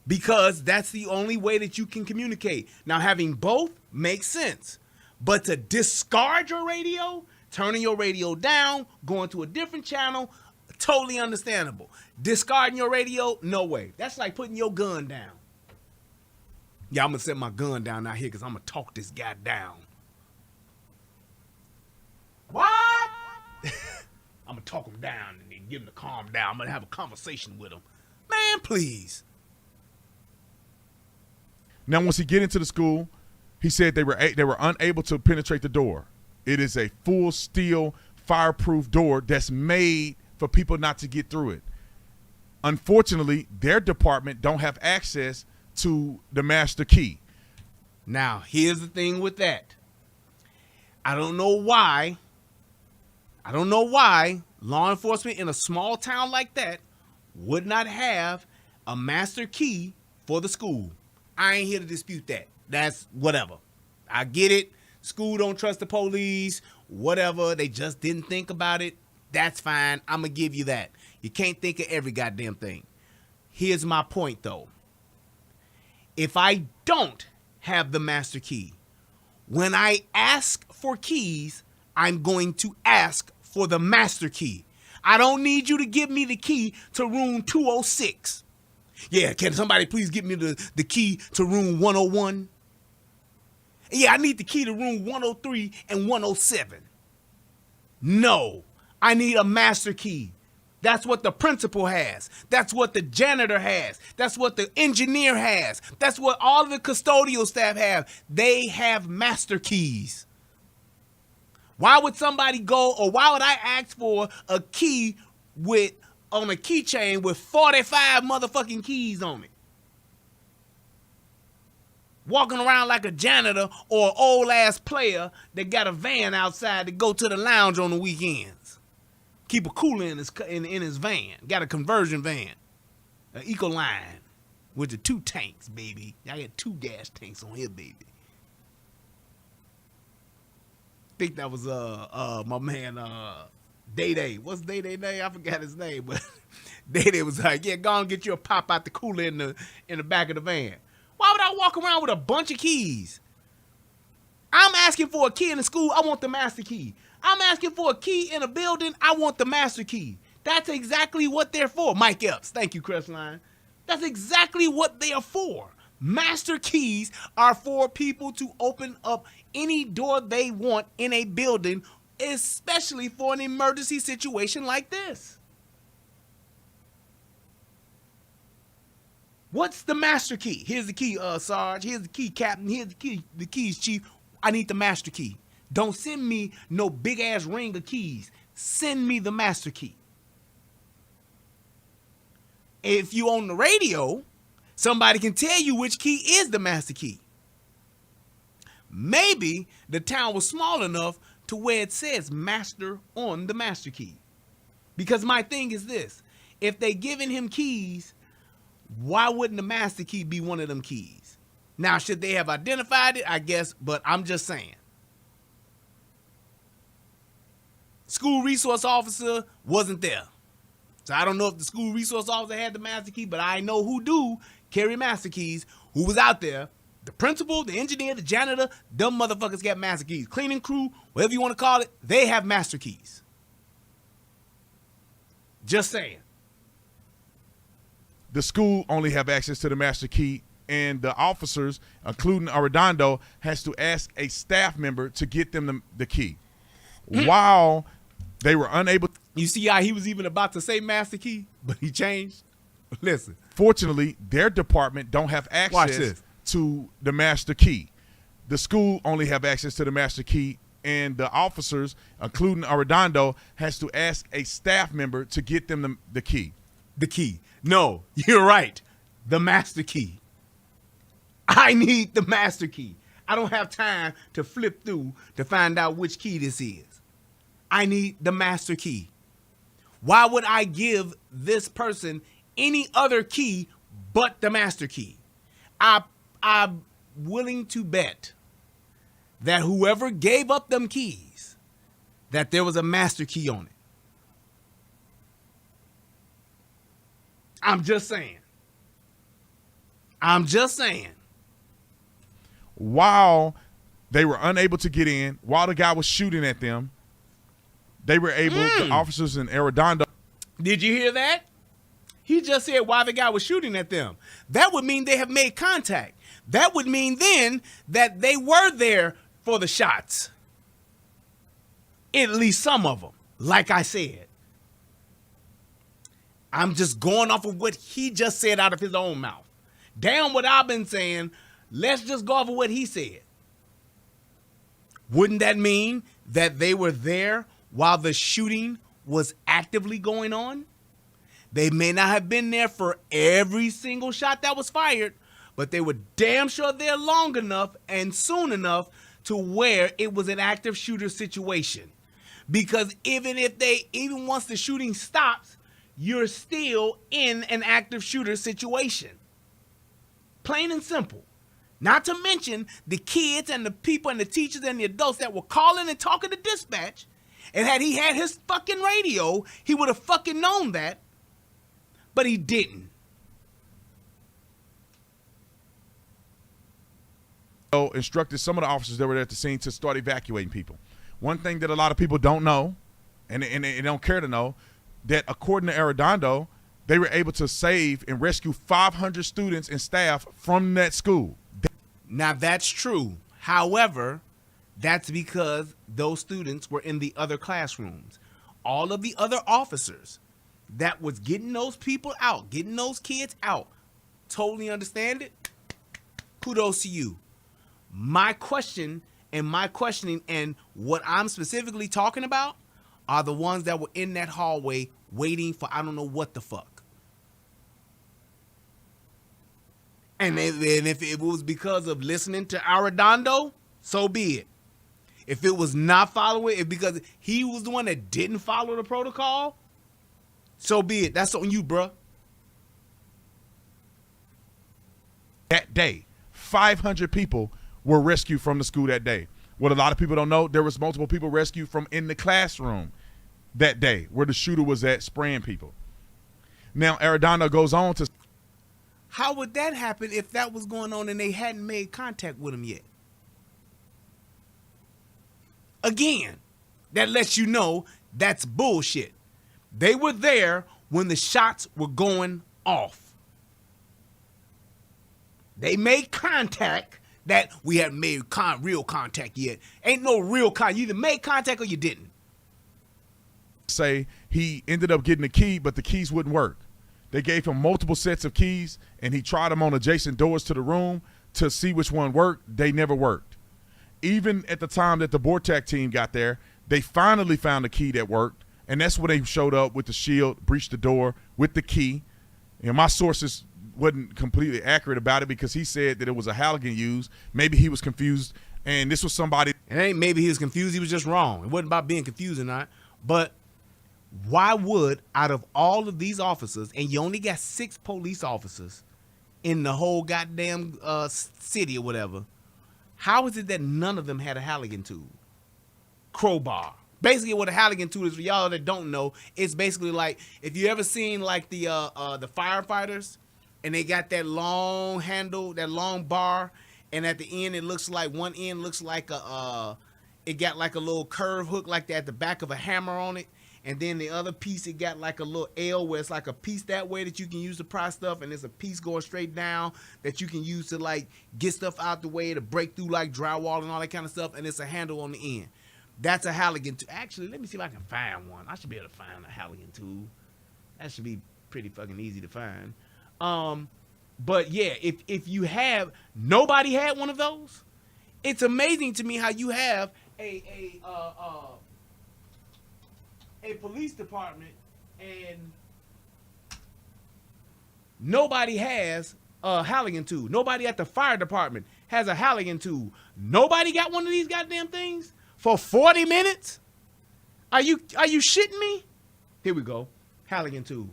Because that's the only way that you can communicate. Now, having both makes sense. But to discard your radio, turning your radio down, going to a different channel, totally understandable. Discarding your radio, no way. That's like putting your gun down. Yeah, I'm going to set my gun down out here because I'm going to talk this guy down. What? I'm going to talk him down and then get him to calm down. I'm going to have a conversation with him. Man, please. Now, once he get into the school, he said they were unable to penetrate the door. It is a full steel, fireproof door that's made for people not to get through it. Unfortunately, their department don't have access to the master key. Now, here's the thing with that. I don't know why law enforcement in a small town like that would not have a master key for the school. I ain't here to dispute that. That's whatever. I get it. School don't trust the police, whatever. They just didn't think about it. That's fine. I'm going to give you that. You can't think of every goddamn thing. Here's my point, though. If I don't have the master key, when I ask for keys, I'm going to ask for the master key. I don't need you to give me the key to room 206. Yeah, can somebody please give me the key to room 101? Yeah, I need the key to room 103 and 107. No, I need a master key. That's what the principal has. That's what the janitor has. That's what the engineer has. That's what all of the custodial staff have. They have master keys. Why would somebody go, or why would I ask for a key on a keychain with 45 motherfucking keys on it? Walking around like a janitor or an old ass player that got a van outside to go to the lounge on the weekends. Keep a cooler in his van. Got a conversion van. An Ecoline with the 2 tanks, baby. I got 2 gas tanks on here, baby. I think that was my man Day. What's Day name? I forgot his name, but Day was like, yeah, go and get you a pop out the cooler in the back of the van. Why would I walk around with a bunch of keys? I'm asking for a key in the school. I want the master key. I'm asking for a key in a building. I want the master key. That's exactly what they're for. Mike Epps. Thank you, Crestline. That's exactly what they are for. Master keys are for people to open up any door they want in a building, especially for an emergency situation like this. What's the master key? Here's the key, Sarge. Here's the key, Captain. Here's the keys, Chief. I need the master key. Don't send me no big-ass ring of keys. Send me the master key. If you on the radio, somebody can tell you which key is the master key. Maybe the town was small enough to where it says master on the master key. Because my thing is this. If they giving him keys, why wouldn't the master key be one of them keys? Now, should they have identified it? I guess, but I'm just saying. School resource officer wasn't there. So I don't know if the school resource officer had the master key, but I know who do carry master keys, who was out there. The principal, the engineer, the janitor, them motherfuckers got master keys. Cleaning crew, whatever you want to call it, they have master keys. Just saying. the school only have access to the master key, and the officers, including Arredondo, has to ask a staff member to get them the key. While they were unable. You see how he was even about to say master key, but he changed? Listen. Fortunately, their department don't have access to the master key. The school only have access to the master key, and the officers, including Arredondo, has to ask a staff member to get them the key. The key. No, you're right. The master key. I need the master key. I don't have time to flip through to find out which key this is. I need the master key. Why would I give this person any other key but the master key? I'm willing to bet that whoever gave up them keys, that there was a master key on it. I'm just saying. While they were unable to get in, while the guy was shooting at them, they were able, the officers in Arredondo. Did you hear that? He just said while the guy was shooting at them. That would mean they have made contact. That would mean then that they were there for the shots. At least some of them, like I said. I'm just going off of what he just said out of his own mouth. Damn what I've been saying. Let's just go off of what he said. Wouldn't that mean that they were there while the shooting was actively going on? They may not have been there for every single shot that was fired, but they were damn sure there long enough and soon enough to where it was an active shooter situation. Because even once the shooting stops, you're still in an active shooter situation. Plain and simple. Not to mention the kids and the people and the teachers and the adults that were calling and talking to dispatch. And had he had his fucking radio, he would have fucking known that. But he didn't. Instructed some of the officers that were there at the scene to start evacuating people. One thing that a lot of people don't know, and they don't care to know, that according to Arredondo, they were able to save and rescue 500 students and staff from that school. Now that's true. However, that's because those students were in the other classrooms. All of the other officers that was getting those people out, getting those kids out, totally understand it. Kudos to you. My question and my questioning and what I'm specifically talking about are the ones that were in that hallway waiting for I don't know what the fuck. And if it was because of listening to Arredondo, so be it. If it was not following it because he was the one that didn't follow the protocol, so be it. That's on you, bruh. That day, 500 people were rescued from the school that day. What a lot of people don't know, there was multiple people rescued from in the classroom that day where the shooter was at spraying people. Now, Arredondo goes on to... How would that happen if that was going on and they hadn't made contact with him yet? Again, that lets you know that's bullshit. They were there when the shots were going off. They made contact that we hadn't made real contact yet. Ain't no real contact. You either made contact or you didn't. Say he ended up getting the key, but the keys wouldn't work. They gave him multiple sets of keys, and he tried them on adjacent doors to the room to see which one worked. They never worked. Even at the time that the Bortec team got there, they finally found a key that worked, and that's when they showed up with the shield, breached the door with the key. And my sources wasn't completely accurate about it because he said that it was a Halligan used. Maybe he was confused, and this was somebody. It ain't maybe he was confused. He was just wrong. It wasn't about being confused or not. But why would, out of all of these officers, and you only got 6 police officers in the whole goddamn city or whatever, how is it that none of them had a Halligan tool? Crowbar. Basically what a Halligan tool is, for y'all that don't know, it's basically like, if you ever seen like the firefighters, and they got that long handle, that long bar, and at the end it looks like, one end looks like it got like a little curve hook like that at the back of a hammer on it, And then the other piece, it got like a little L where it's like a piece that way that you can use to pry stuff, and there's a piece going straight down that you can use to like get stuff out the way to break through like drywall and all that kind of stuff, and it's a handle on the end. That's a Halligan tool. Actually, let me see if I can find one. I should be able to find a Halligan tool. That should be pretty fucking easy to find. But yeah, if you have, nobody had one of those. It's amazing to me how you have a police department and nobody has a Halligan tool. Nobody at the fire department has a Halligan tool. Nobody got one of these goddamn things for 40 minutes? Are you shitting me? Here we go. Halligan tool.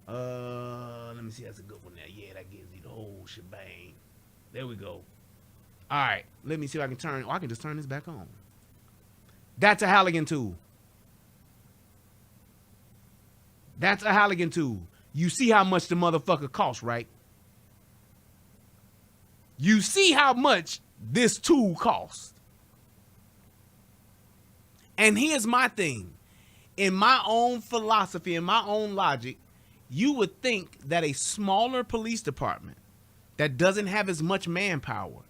Let me see. That's a good one there. Yeah, that gives you the whole shebang. There we go. All right. Let me see if I can turn. Oh, I can just turn this back on. That's a Halligan tool. That's a Halligan tool. You see how much the motherfucker costs, right? You see how much this tool costs. And here's my thing. In my own philosophy, in my own logic, you would think that a smaller police department that doesn't have as much manpower,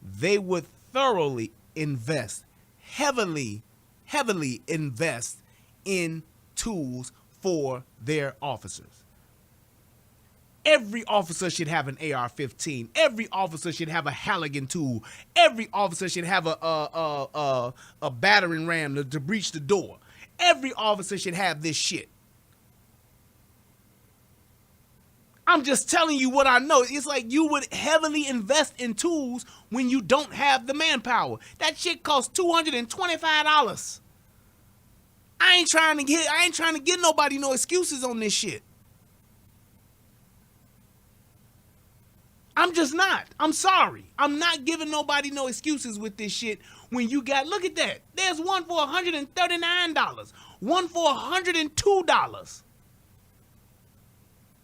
they would thoroughly invest, heavily invest in tools for their officers. Every officer should have an AR-15. Every officer should have a Halligan tool. Every officer should have a battering ram to breach the door. Every officer should have this shit. I'm just telling you what I know. It's like you would heavily invest in tools when you don't have the manpower. That shit costs $225. I ain't trying to get nobody no excuses on this shit. I'm just not. I'm sorry. I'm not giving nobody no excuses with this shit when you got, look at that. There's one for $139. One for $102.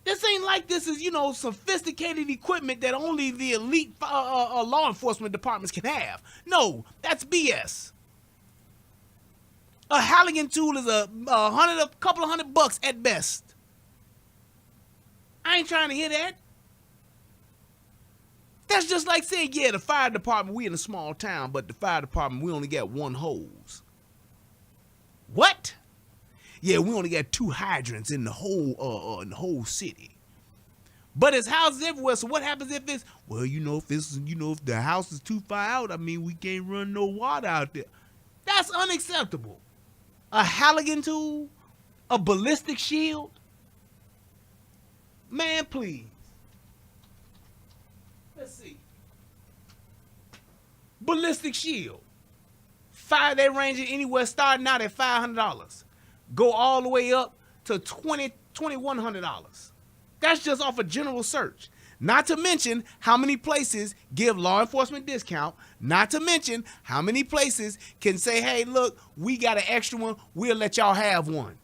This ain't like this is, sophisticated equipment that only the elite law enforcement departments can have. No, that's BS. A Halligan tool is a couple of $100 at best. I ain't trying to hear that. That's just like saying, yeah, the fire department, we in a small town, but the fire department, we only got one hose. What? Yeah, we only got 2 hydrants in the whole city. But it's houses everywhere, so what happens if it's, well, if the house is too far out, I mean, we can't run no water out there. That's unacceptable. A Halligan tool? A ballistic shield? Man, please. Let's see. Ballistic shield. They range anywhere starting out at $500. Go all the way up to $2,100. That's just off a general search. Not to mention how many places give law enforcement discount. Not to mention how many places can say, hey, look, we got an extra one. We'll let y'all have one.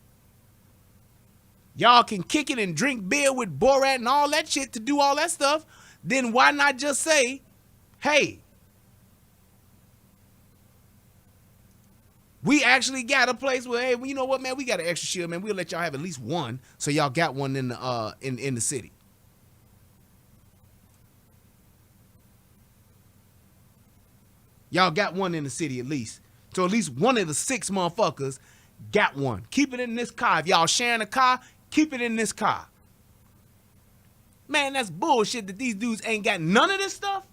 Y'all can kick it and drink beer with Borat and all that shit to do all that stuff. Then why not just say, hey, we actually got a place where, hey, well, you know what, man, we got an extra shield, man. We'll let y'all have at least one, so y'all got one in the city. Y'all got one in the city at least. So at least one of the 6 motherfuckers got one. Keep it in this car. If y'all sharing a car, keep it in this car. Man, that's bullshit that these dudes ain't got none of this stuff.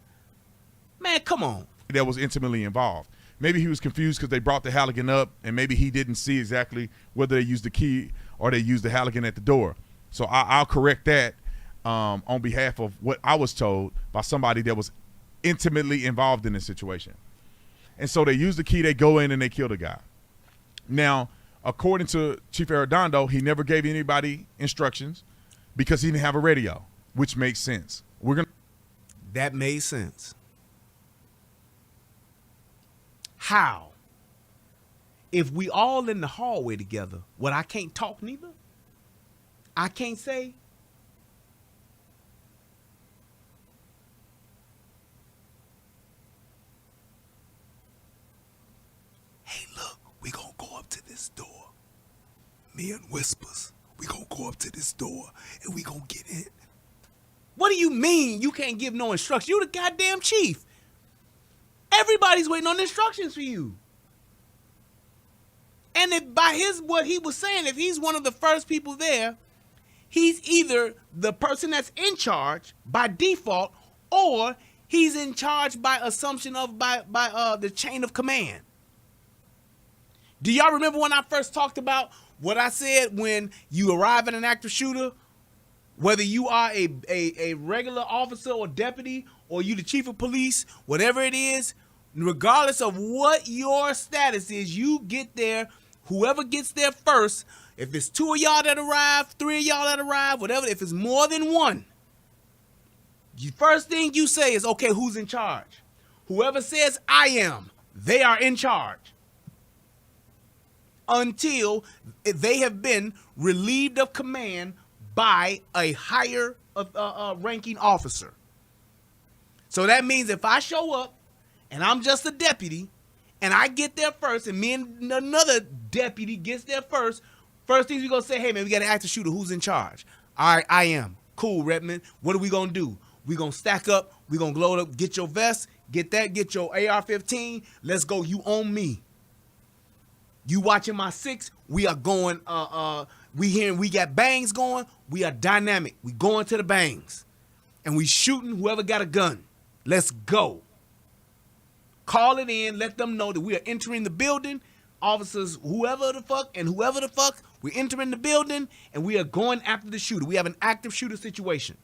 Man, come on. That was intimately involved. Maybe he was confused because they brought the Halligan up, and maybe he didn't see exactly whether they used the key or they used the Halligan at the door. So I'll correct that on behalf of what I was told by somebody that was intimately involved in this situation. And so they use the key, they go in, and they kill the guy. Now, according to Chief Arredondo, he never gave anybody instructions because he didn't have a radio, which makes sense. That made sense. How? If we all in the hallway together, what, I can't talk neither? I can't say? Hey, look, we gonna go up to this door. me and Whispers, we gonna go up to this door and we gonna get in. What do you mean you can't give no instructions? You the goddamn chief. Everybody's waiting on instructions for you. And if by what he was saying, if he's one of the first people there, he's either the person that's in charge by default, or he's in charge by assumption of by the chain of command. Do y'all remember when I first talked about what I said when you arrive at an active shooter? Whether you are a regular officer or deputy, or you the chief of police, whatever it is, regardless of what your status is, you get there. Whoever gets there first, if it's 2 of y'all that arrive, 3 of y'all that arrive, whatever, if it's more than one, the first thing you say is, okay, who's in charge? Whoever says I am, they are in charge. Until they have been relieved of command by a higher ranking officer. So that means if I show up and I'm just a deputy and I get there first and me and another deputy gets there first things we gonna say, hey man, we got an active shooter, who's in charge? All right, I am. Cool, Redmond. What are we gonna do? We gonna stack up, we gonna load up, get your vest, get that, get your AR-15, let's go, you own me. You watching my 6, we are going, we hearing we got bangs going, we are dynamic. We going to the bangs. And we shooting whoever got a gun. Let's go. Call it in, let them know that we are entering the building. Officers, whoever the fuck, we're entering the building and we are going after the shooter. We have an active shooter situation.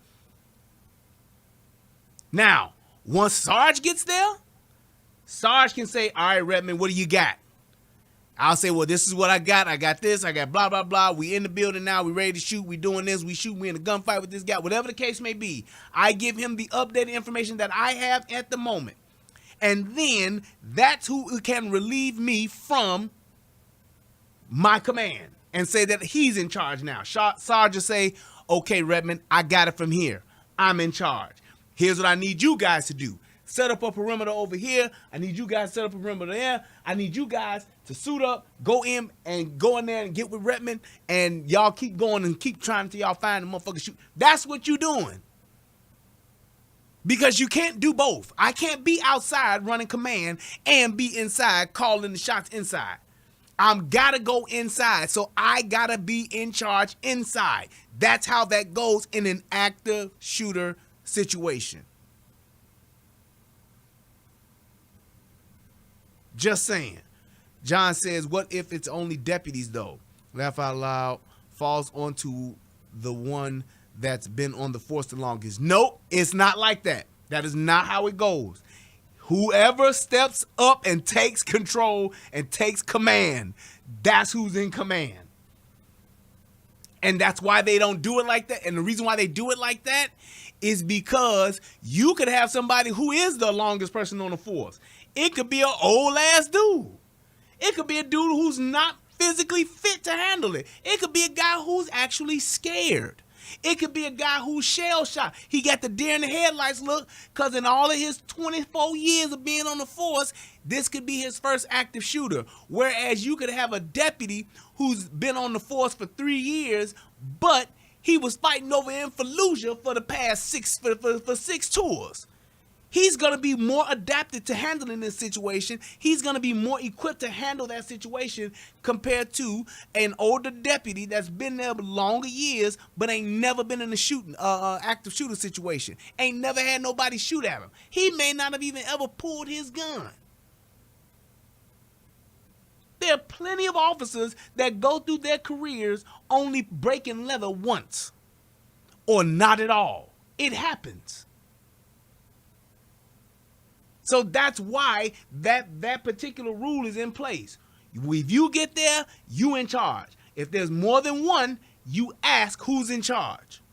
Now, once Sarge gets there, Sarge can say, all right, Redmond, what do you got? I'll say, well, this is what I got. I got this. I got blah, blah, blah. We in the building now. We ready to shoot. We doing this. We shoot. We in a gunfight with this guy. Whatever the case may be. I give him the updated information that I have at the moment. And then that's who can relieve me from my command and say that he's in charge now. Sarge will say, okay, Redmond, I got it from here. I'm in charge. Here's what I need you guys to do. Set up a perimeter over here. I need you guys to set up a perimeter there. I need you guys to suit up, go in there and get with Redmond, and y'all keep going and keep trying until y'all find the motherfucker shoot. That's what you're doing. Because you can't do both. I can't be outside running command and be inside calling the shots inside. I'm gotta go inside, so I gotta be in charge inside. That's how that goes in an active shooter situation. Just saying. John says, what if it's only deputies though? Laugh out loud falls onto the one that's been on the force the longest. Nope, it's not like that. That is not how it goes. Whoever steps up and takes control and takes command, that's who's in command. And that's why they don't do it like that. And the reason why they do it like that is because you could have somebody who is the longest person on the force. It could be an old ass dude. It could be a dude who's not physically fit to handle it. It could be a guy who's actually scared. It could be a guy who's shell shocked. He got the deer in the headlights look, because in all of his 24 years of being on the force, this could be his first active shooter. Whereas you could have a deputy who's been on the force for 3 years, but he was fighting over in Fallujah for the past 6 tours. He's going to be more adapted to handling this situation. He's going to be more equipped to handle that situation compared to an older deputy that's been there longer years but ain't never been in a active shooter situation. Ain't never had nobody shoot at him. He may not have even ever pulled his gun. There are plenty of officers that go through their careers only breaking leather once or not at all. It happens. So that's why that particular rule is in place. If you get there, you in charge. If there's more than one, you ask who's in charge.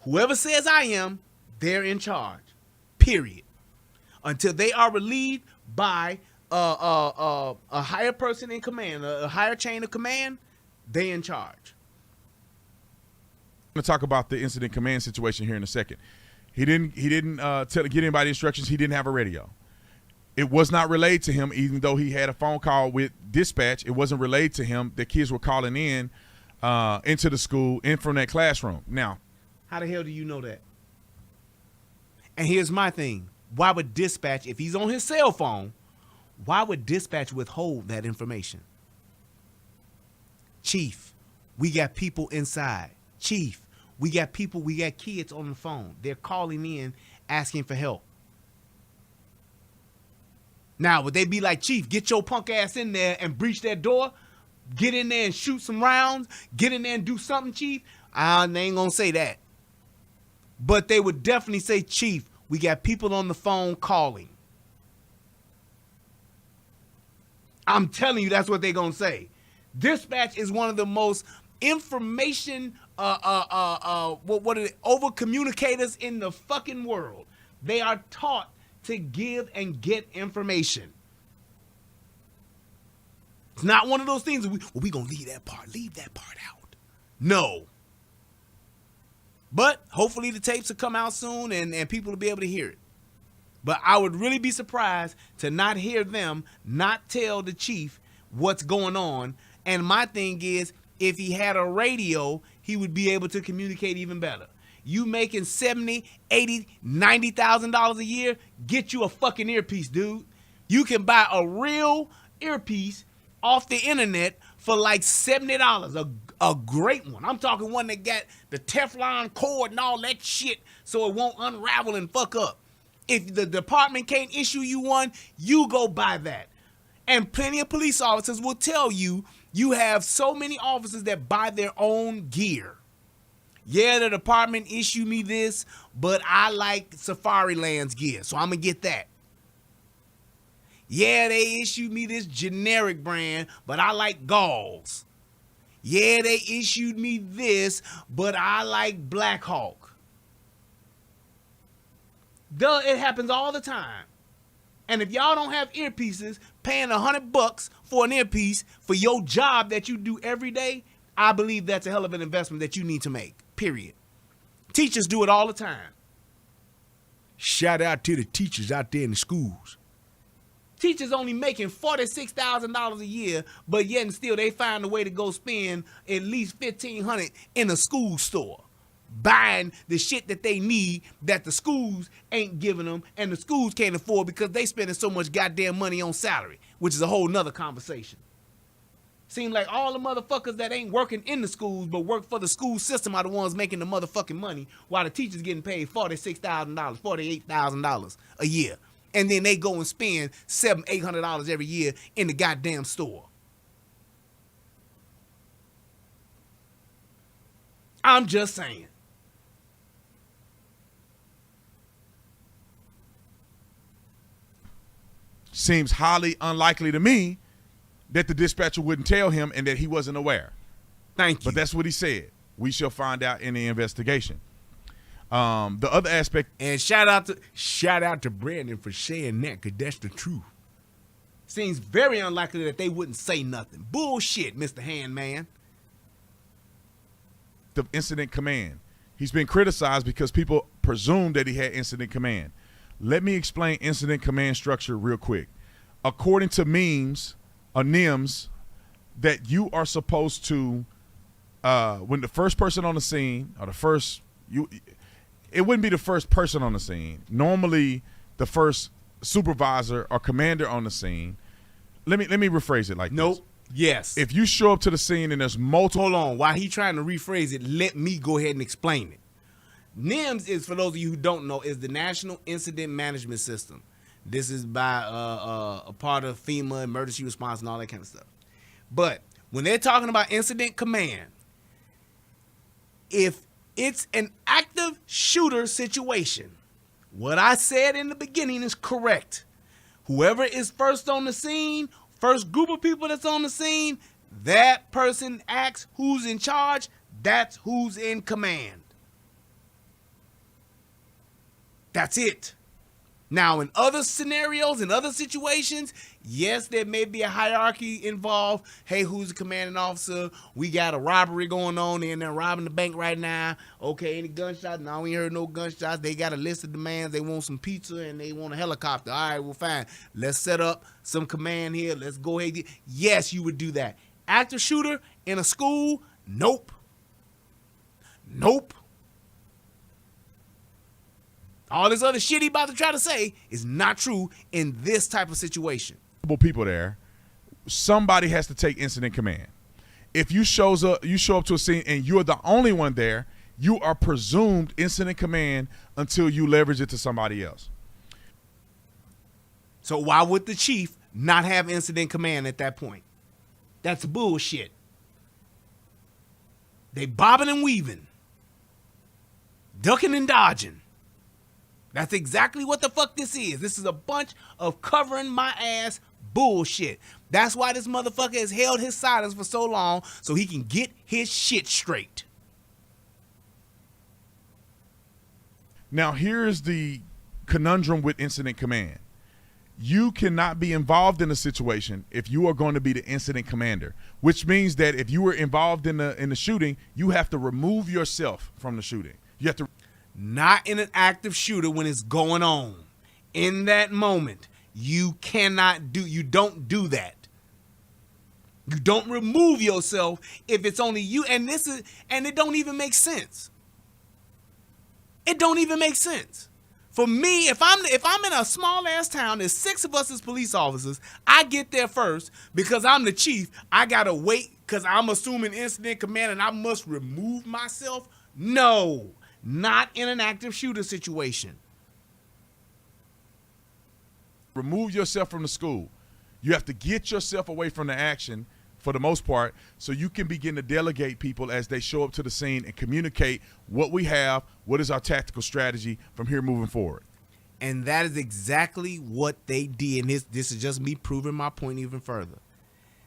Whoever says I am, they're in charge. Period. Until they are relieved by a higher person in command, a higher chain of command, they in charge. I'm going to talk about the incident command situation here in a second. He didn't get anybody instructions. He didn't have a radio. It was not relayed to him, even though he had a phone call with dispatch. It wasn't relayed to him that kids were calling in into the school, in from that classroom. Now, how the hell do you know that? And here's my thing. Why would dispatch, if he's on his cell phone, why would dispatch withhold that information? Chief, we got people inside. Chief, we got kids on the phone. They're calling in asking for help. Now, would they be like, Chief, get your punk ass in there and breach that door? Get in there and shoot some rounds? Get in there and do something, Chief? They ain't gonna say that. But they would definitely say, Chief, we got people on the phone calling. I'm telling you, that's what they're gonna say. Dispatch is one of the most information over communicators in the fucking world. They are taught to give and get information. It's not one of those things we gonna leave that part out. No. But hopefully the tapes will come out soon and people will be able to hear it. But I would really be surprised to not hear them not tell the chief what's going on. And my thing is, if he had a radio, he would be able to communicate even better. You making $70,000, $80,000, $90,000 a year, get you a fucking earpiece, dude. You can buy a real earpiece off the internet for like $70, a great one. I'm talking one that got the Teflon cord and all that shit so it won't unravel and fuck up. If the department can't issue you one, you go buy that. And plenty of police officers will tell you, you have so many officers that buy their own gear. Yeah, the department issued me this, but I like Safari Land's gear, so I'm going to get that. Yeah, they issued me this generic brand, but I like Gauls. Yeah, they issued me this, but I like Black Hawk. Duh, it happens all the time. And if y'all don't have earpieces, paying $100 for an earpiece for your job that you do every day, I believe that's a hell of an investment that you need to make, period. Teachers do it all the time. Shout out to the teachers out there in the schools. Teachers only making $46,000 a year, but yet and still they find a way to go spend at least $1,500 in a school store, buying the shit that they need that the schools ain't giving them and the schools can't afford because they spending so much goddamn money on salary, which is a whole nother conversation. Seems like all the motherfuckers that ain't working in the schools but work for the school system are the ones making the motherfucking money while the teachers getting paid $46,000, $48,000 a year. And then they go and spend $700, $800 every year in the goddamn store. I'm just saying. Seems highly unlikely to me that the dispatcher wouldn't tell him and that he wasn't aware. Thank you. But that's what he said. We shall find out in the investigation. The other aspect, and shout out to Brandon for sharing that, because that's the truth. Seems very unlikely that they wouldn't say nothing. Bullshit, Mr. Handman. The incident command. He's been criticized because people presume that he had incident command. Let me explain incident command structure real quick. According to NIMS, that you are supposed to, when the first person on the scene, or it wouldn't be the first person on the scene. Normally, the first supervisor or commander on the scene. Let me rephrase it like this. Yes. If you show up to the scene and there's multiple. Hold on. While he's trying to rephrase it, let me go ahead and explain it. NIMS is, for those of you who don't know, is the National Incident Management System. This is by a part of FEMA, emergency response, and all that kind of stuff. But when they're talking about incident command, if it's an active shooter situation, what I said in the beginning is correct. Whoever is first on the scene, first group of people that's on the scene, that person acts who's in charge, that's who's in command. That's it. Now, in other scenarios, in other situations, yes, there may be a hierarchy involved. Hey, who's the commanding officer? We got a robbery going on. They're in there robbing the bank right now. Okay, any gunshots? No, we ain't heard no gunshots. They got a list of demands. They want some pizza and they want a helicopter. All right, well, fine. Let's set up some command here. Let's go ahead. Yes, you would do that. Active shooter in a school? Nope. Nope. All this other shit he about to try to say is not true in this type of situation. People there, somebody has to take incident command. If you show up to a scene and you're the only one there, you are presumed incident command until you leverage it to somebody else. So why would the chief not have incident command at that point? That's bullshit. They bobbing and weaving, ducking and dodging. That's exactly what the fuck this is. This is a bunch of covering my ass bullshit. That's why this motherfucker has held his silence for so long, so he can get his shit straight. Now, here's the conundrum with incident command. You cannot be involved in a situation if you are going to be the incident commander, which means that if you were involved in the shooting, you have to remove yourself from the shooting. You have to. Not in an active shooter when it's going on. In that moment, you don't do that. You don't remove yourself if it's only you, and it don't even make sense. It don't even make sense. For me, if I'm in a small ass town, there's 6 of us as police officers, I get there first because I'm the chief. I gotta wait because I'm assuming incident command and I must remove myself. No. Not in an active shooter situation. Remove yourself from the school. You have to get yourself away from the action for the most part so you can begin to delegate people as they show up to the scene and communicate what we have, what is our tactical strategy from here moving forward. And that is exactly what they did. And this is just me proving my point even further.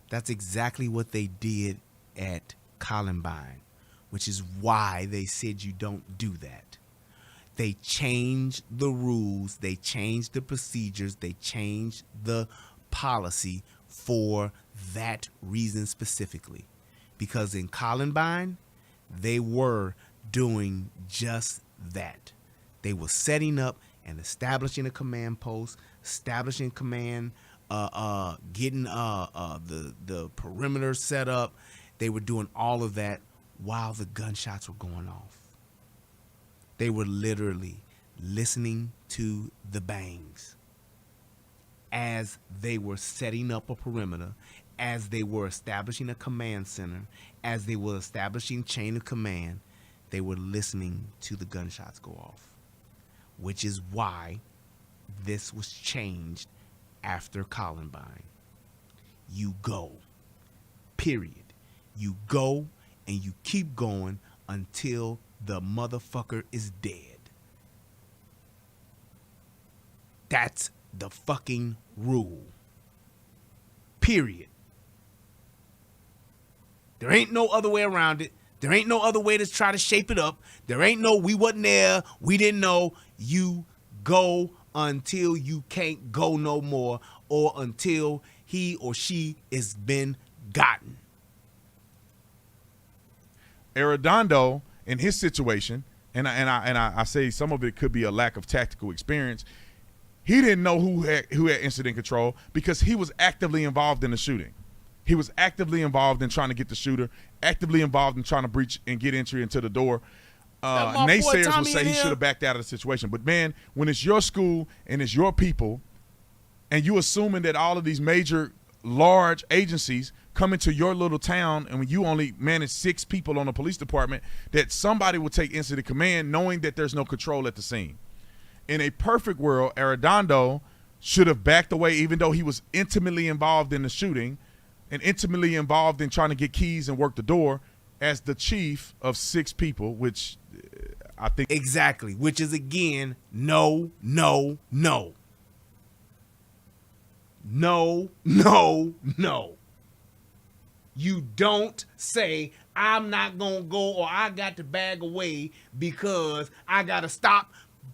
That's exactly what they did at Columbine, which is why they said you don't do that. They changed the rules, they changed the procedures, they changed the policy for that reason specifically. Because in Columbine, they were doing just that. They were setting up and establishing a command post, establishing command, getting the perimeter set up. They were doing all of that while the gunshots were going off. They were literally listening to the bangs as they were setting up a perimeter, as they were establishing a command center, as they were establishing chain of command. They were listening to the gunshots go off, which is why this was changed after Columbine. You go, period. You go and you keep going until the motherfucker is dead. That's the fucking rule. Period. There ain't no other way around it. There ain't no other way to try to shape it up. There ain't no we wasn't there, we didn't know. You go until you can't go no more, or until he or she is been gotten. Arredondo, in his situation, and I say some of it could be a lack of tactical experience, he didn't know who had incident control because he was actively involved in the shooting. He was actively involved in trying to get the shooter, actively involved in trying to breach and get entry into the door. Naysayers will say he should have backed out of the situation. But, man, when it's your school and it's your people and you assuming that all of these major, large agencies come into your little town and when you only manage 6 people on the police department, that somebody will take incident command knowing that there's no control at the scene. In a perfect world, Arredondo should have backed away even though he was intimately involved in the shooting and intimately involved in trying to get keys and work the door as the chief of 6 people, which I think. Exactly, which is, again, no, no, no. No, no, no. You don't say, I'm not going to go or I got to bag away because I got to stop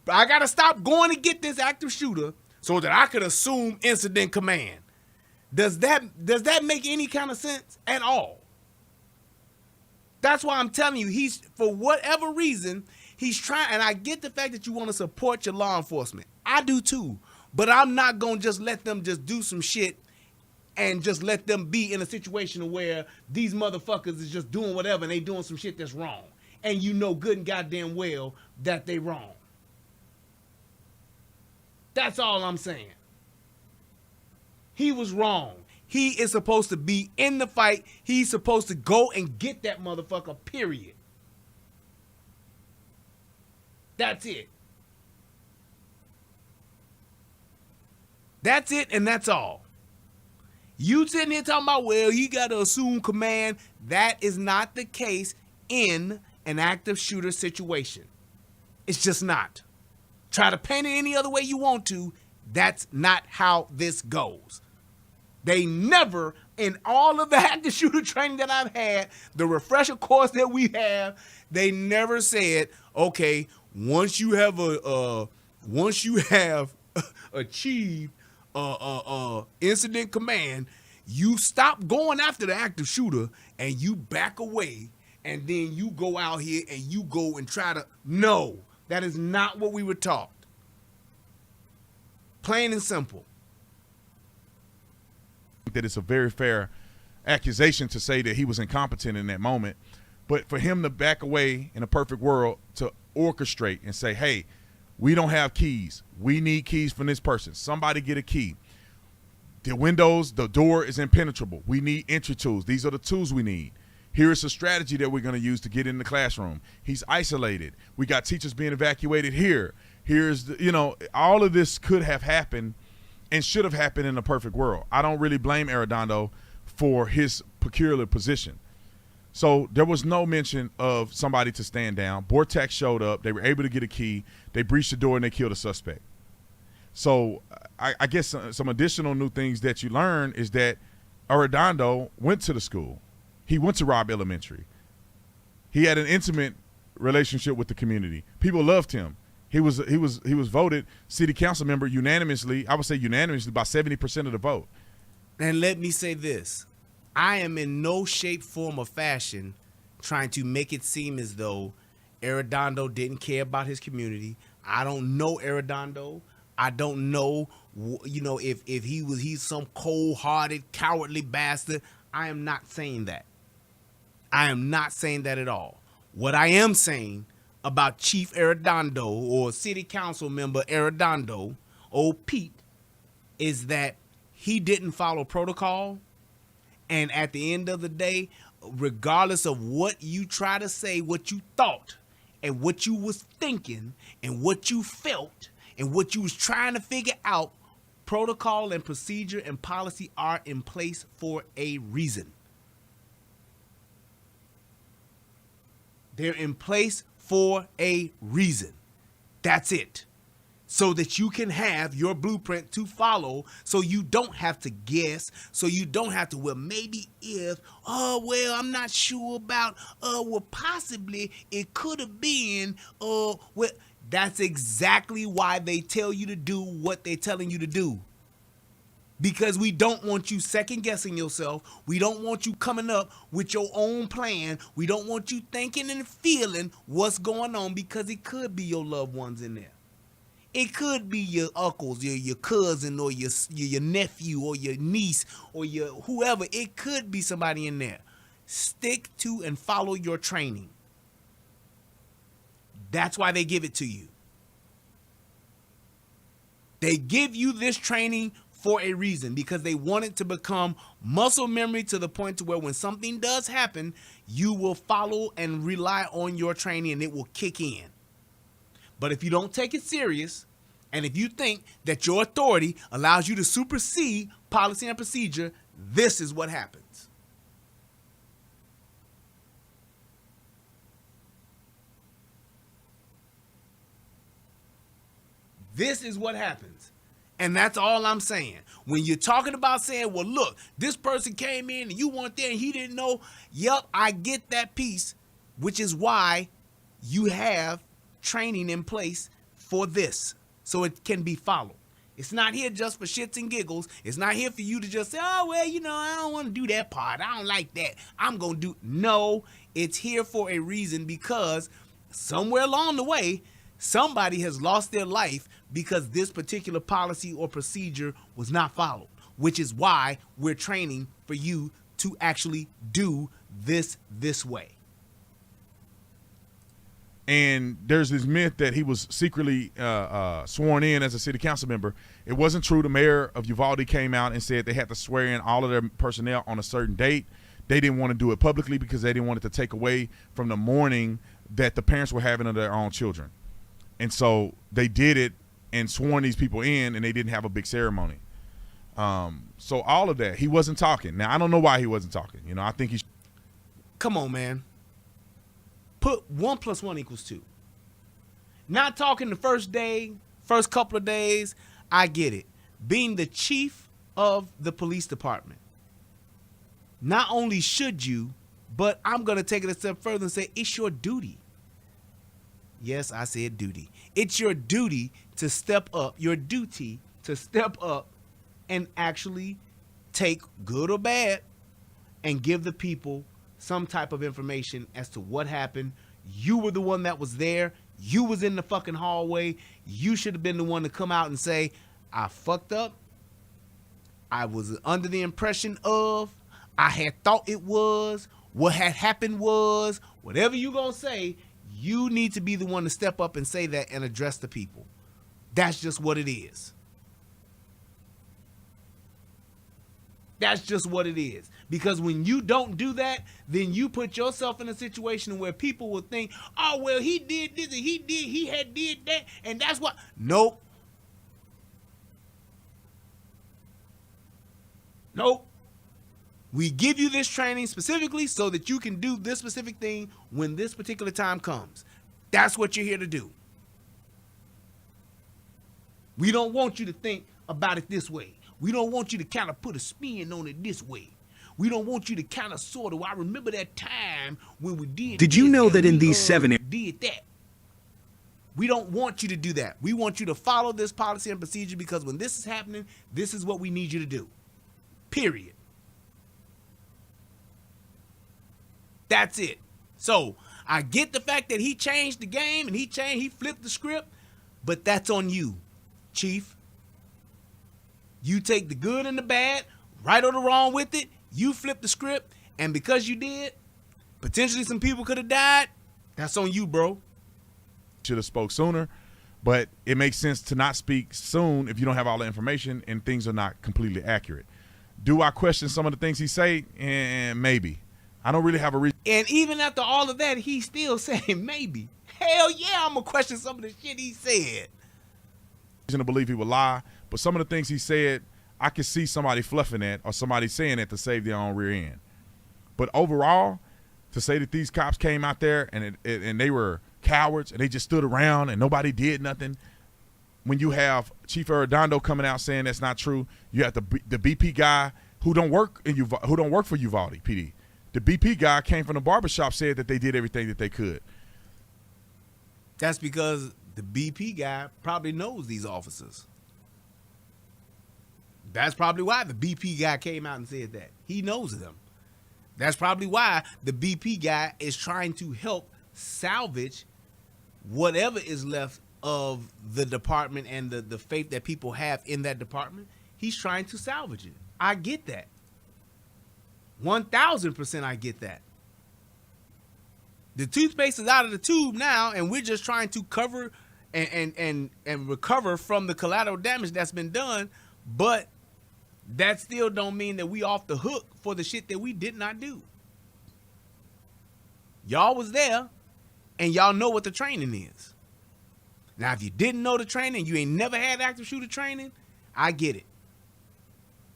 I got to stop going to get this active shooter so that I could assume incident command. Does that make any kind of sense at all? That's why I'm telling you, he's, for whatever reason, he's trying, and I get the fact that you want to support your law enforcement. I do too. But I'm not going to just let them just do some shit and just let them be in a situation where these motherfuckers is just doing whatever and they doing some shit that's wrong. And you know good and goddamn well that they wrong. That's all I'm saying. He was wrong. He is supposed to be in the fight. He's supposed to go and get that motherfucker, period. That's it. That's it, and that's all. You sitting here talking about, well, you got to assume command. That is not the case in an active shooter situation. It's just not. Try to paint it any other way you want to. That's not how this goes. They never, in all of the active shooter training that I've had, the refresher course that we have, they never said, okay, once you have achieved incident command, you stop going after the active shooter and you back away, and then you go out here and you go and try to. No, that is not what we were taught. Plain and simple. That it's a very fair accusation to say that he was incompetent in that moment, but for him to back away in a perfect world to orchestrate and say, hey, we don't have keys. We need keys from this person. Somebody get a key. The windows, the door is impenetrable. We need entry tools. These are the tools we need. Here is a strategy that we're going to use to get in the classroom. He's isolated. We got teachers being evacuated here. Here's the, all of this could have happened and should have happened in a perfect world. I don't really blame Arredondo for his peculiar position. So there was no mention of somebody to stand down. Vortex showed up. They were able to get a key. They breached the door and they killed a suspect. So I guess some additional new things that you learn is that Arredondo went to the school. He went to Robb Elementary. He had an intimate relationship with the community. People loved him. He was voted city council member unanimously. I would say unanimously by 70% of the vote. And let me say this. I am in no shape, form, or fashion trying to make it seem as though Arredondo didn't care about his community. I don't know Arredondo. I don't know, if he's some cold-hearted, cowardly bastard. I am not saying that. I am not saying that at all. What I am saying about Chief Arredondo or City Council member Arredondo, old Pete, is that he didn't follow protocol. And at the end of the day, regardless of what you try to say, what you thought and what you was thinking and what you felt and what you was trying to figure out, protocol and procedure and policy are in place for a reason. They're in place for a reason. That's it. So that you can have your blueprint to follow, so you don't have to guess, so you don't have to, well, maybe if, I'm not sure about, possibly it could have been, that's exactly why they tell you to do what they're telling you to do. Because we don't want you second guessing yourself. We don't want you coming up with your own plan. We don't want you thinking and feeling what's going on, because it could be your loved ones in there. It could be your uncles, your cousin, or your nephew, or your niece, or your whoever. It could be somebody in there. Stick to and follow your training. That's why they give it to you. They give you this training for a reason, because they want it to become muscle memory to the point to where when something does happen, you will follow and rely on your training and it will kick in. But if you don't take it serious, and if you think that your authority allows you to supersede policy and procedure, this is what happens. This is what happens. And that's all I'm saying. When you're talking about saying, well, look, this person came in and you weren't there and he didn't know. Yep, I get that piece, which is why you have training in place for this, so it can be followed. It's not here just for shits and giggles. It's not here for you to just say, oh, well, I don't want to do that part. I don't like that. I'm going to do. No, it's here for a reason, because somewhere along the way, somebody has lost their life because this particular policy or procedure was not followed, which is why we're training for you to actually do this way. And there's this myth that he was secretly sworn in as a city council member. It wasn't true. The mayor of Uvalde came out and said they had to swear in all of their personnel on a certain date. They didn't want to do it publicly because they didn't want it to take away from the mourning that the parents were having of their own children. And so they did it and sworn these people in, and they didn't have a big ceremony. So all of that, he wasn't talking. Now, I don't know why he wasn't talking. I think he Come on, man. Put 1 + 1 = 2. Not talking the first day, first couple of days, I get it. Being the chief of the police department, not only should you, but I'm going to take it a step further and say it's your duty. Yes, I said duty. It's your duty to step up, and actually take, good or bad, and give the people some type of information as to what happened. You were the one that was there. You was in the fucking hallway. You should have been the one to come out and say, I fucked up. I was under the impression of, I had thought it was, what had happened was, whatever you gonna say, you need to be the one to step up and say that and address the people. That's just what it is. That's just what it is. Because when you don't do that, then you put yourself in a situation where people will think, oh, well, he did this and he had did that, and that's what. Nope. We give you this training specifically so that you can do this specific thing when this particular time comes. That's what you're here to do. We don't want you to think about it this way. We don't want you to kind of put a spin on it this way. We don't want you to kind of sort of, I remember that time when we did. Did you know that in these 7 did that? We don't want you to do that. We want you to follow this policy and procedure, because when this is happening, this is what we need you to do. Period. That's it. So I get the fact that he changed the game and he flipped the script, but that's on you, Chief. You take the good and the bad, right or the wrong with it. You flip the script, and because you did, potentially some people could have died. That's on you, bro. Should have spoke sooner, but it makes sense to not speak soon if you don't have all the information and things are not completely accurate. Do I question some of the things he say? Maybe. I don't really have a reason. And even after all of that, he's still saying maybe. Hell yeah, I'm going to question some of the shit he said. To believe he would lie, but some of the things he said, I could see somebody fluffing that or somebody saying that to save their own rear end. But overall, to say that these cops came out there and they were cowards and they just stood around and nobody did nothing, when you have Chief Arredondo coming out saying that's not true, you have the BP guy who don't work for Uvalde PD. The BP guy came from the barbershop, said that they did everything that they could. That's because the BP guy probably knows these officers. That's probably why the BP guy came out and said that. He knows them. That's probably why the BP guy is trying to help salvage whatever is left of the department and the faith that people have in that department. He's trying to salvage it. I get that. 1,000% I get that. The toothpaste is out of the tube now, and we're just trying to cover and recover from the collateral damage that's been done, but that still don't mean that we off the hook for the shit that we did not do. Y'all was there, and y'all know what the training is. Now, if you didn't know the training, you ain't never had active shooter training, I get it.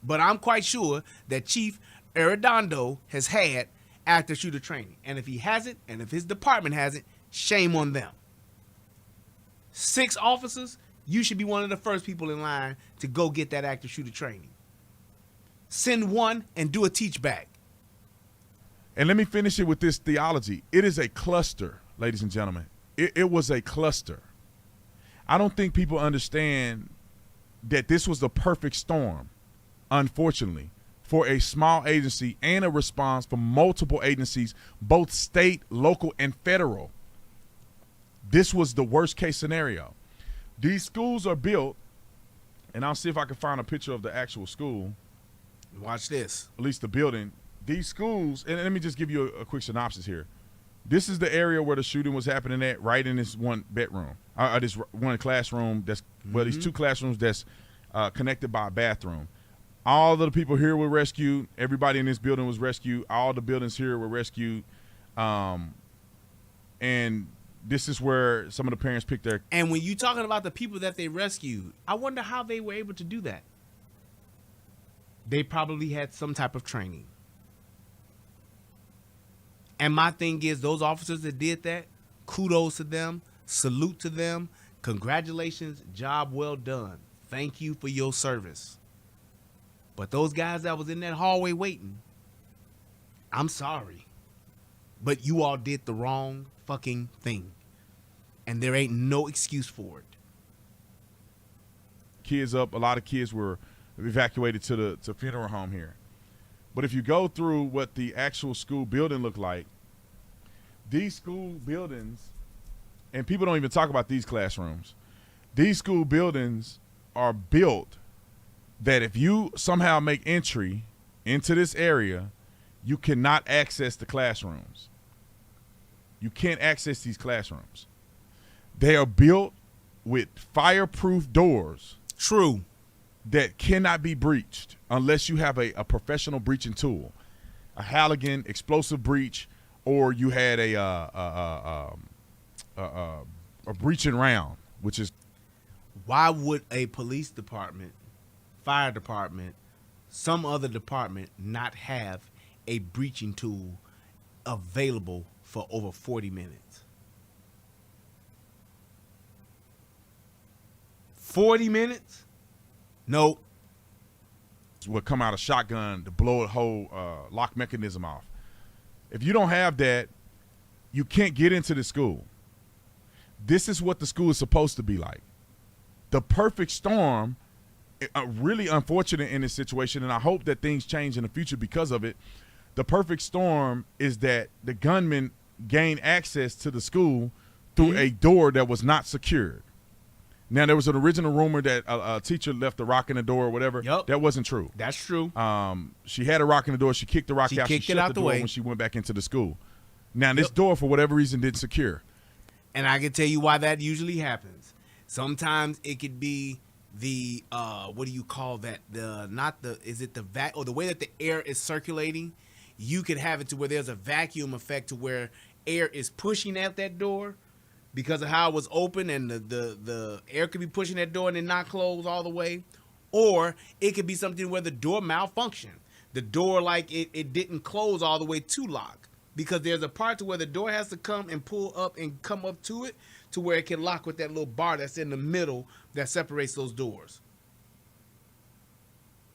But I'm quite sure that Chief Arredondo has had active shooter training. And if he hasn't, and if his department hasn't, shame on them. 6 officers, you should be one of the first people in line to go get that active shooter training. Send one and do a teach back. And let me finish it with this theology. It is a cluster, ladies and gentlemen. It was a cluster. I don't think people understand that this was the perfect storm, unfortunately, for a small agency and a response from multiple agencies, both state, local, and federal. This was the worst case scenario. These schools are built, and I'll see if I can find a picture of the actual school. Watch this. At least the building. These schools, and let me just give you a quick synopsis here. This is the area where the shooting was happening at, right in this one bedroom, this one classroom that's, well, these two classrooms that's connected by a bathroom. All of the people here were rescued. Everybody in this building was rescued. All the buildings here were rescued. And this is where some of the parents picked their. And when you're talking about the people that they rescued, I wonder how they were able to do that. They probably had some type of training. And my thing is, those officers that did that, kudos to them, salute to them, congratulations, job well done. Thank you for your service. But those guys that was in that hallway waiting, I'm sorry, but you all did the wrong fucking thing. And there ain't no excuse for it. Kids up, a lot of kids were evacuated to the funeral home here. But if you go through what the actual school building looked like, these school buildings, and people don't even talk about these classrooms, these school buildings are built that if you somehow make entry into this area, you cannot access the classrooms. You can't access these classrooms. They are built with fireproof doors. True. That cannot be breached unless you have a professional breaching tool, a Halligan explosive breach, or you had a breaching round, which is. Why would a police department, fire department, some other department not have a breaching tool available for over 40 minutes? 40 minutes? Nope. Would come out a shotgun to blow a whole lock mechanism off. If you don't have that, you can't get into the school. This is what the school is supposed to be like. The perfect storm, really unfortunate in this situation, and I hope that things change in the future because of it. The perfect storm is that the gunman gained access to the school through a door that was not secured. Now, there was an original rumor that a teacher left a rock in the door or whatever. Yep. That wasn't true. That's true. She had a rock in the door. She kicked the rock out. She shut the door when she went back into the school. Now, this door, for whatever reason, didn't secure. And I can tell you why that usually happens. Sometimes it could be the, what do you call that? Is it the vac, or the way that the air is circulating? You could have it to where there's a vacuum effect to where air is pushing at that door because of how it was open, and the air could be pushing that door and then not close all the way. Or it could be something where the door malfunctioned. The door, like it didn't close all the way to lock, because there's a part to where the door has to come and pull up and come up to it to where it can lock with that little bar that's in the middle that separates those doors.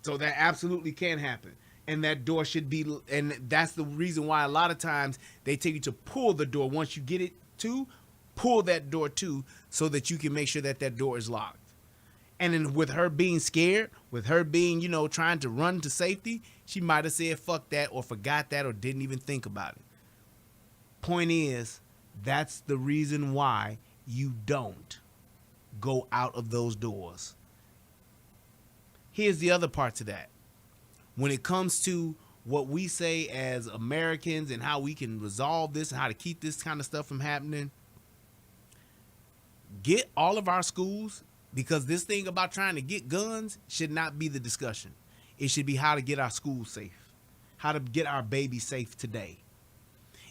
So that absolutely can happen. And that door should be, and that's the reason why a lot of times they tell you to pull the door. Once you get it to, pull that door to, so that you can make sure that that door is locked. And then with her being scared, with her being, trying to run to safety, she might have said fuck that, or forgot that, or didn't even think about it. Point is, that's the reason why you don't go out of those doors. Here's the other part to that. When it comes to what we say as Americans and how we can resolve this and how to keep this kind of stuff from happening, get all of our schools, because this thing about trying to get guns should not be the discussion. It should be how to get our schools safe, how to get our babies safe today.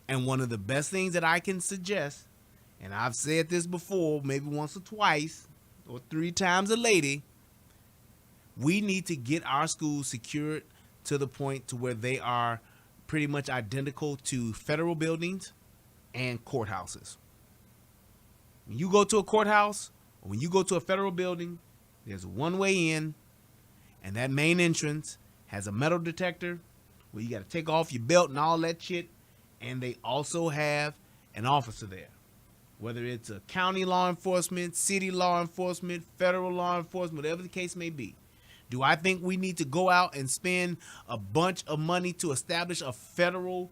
And one of the best things that I can suggest, and I've said this before, maybe once or twice or 3 times a lady, we need to get our schools secured to the point to where they are pretty much identical to federal buildings and courthouses. When you go to a courthouse, or when you go to a federal building, there's a one-way in, and that main entrance has a metal detector where you got to take off your belt and all that shit, and they also have an officer there. whether it's a county law enforcement, city law enforcement, federal law enforcement, whatever the case may be. Do I think we need to go out and spend a bunch of money to establish a federal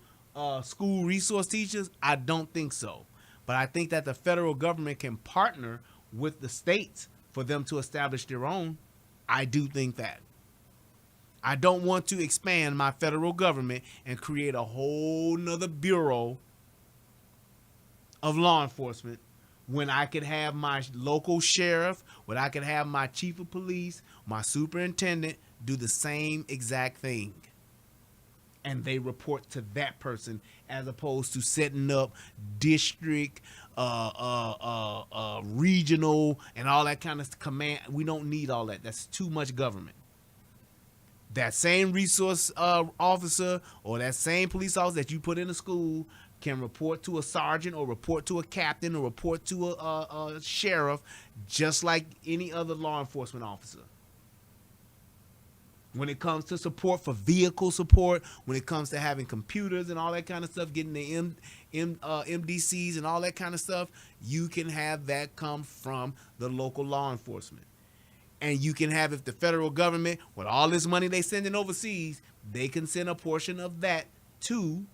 school resource teachers? I don't think so. But I think that the federal government can partner with the states for them to establish their own. I do think that. I don't want to expand my federal government and create a whole nother bureau of law enforcement when I could have my local sheriff, when I could have my chief of police, my superintendent do the same exact thing. And they report to that person as opposed to setting up district, regional, and all that kind of command. We don't need all that. That's too much government. That same resource officer or that same police officer that you put in a school can report to a sergeant or report to a captain or report to a sheriff just like any other law enforcement officer. When it comes to support for vehicle support, when it comes to having computers and all that kind of stuff, getting the MDCs and all that kind of stuff, you can have that come from the local law enforcement. And you can have, if the federal government, with all this money they sending overseas, they can send a portion of that to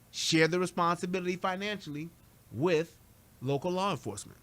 share the responsibility financially with local law enforcement.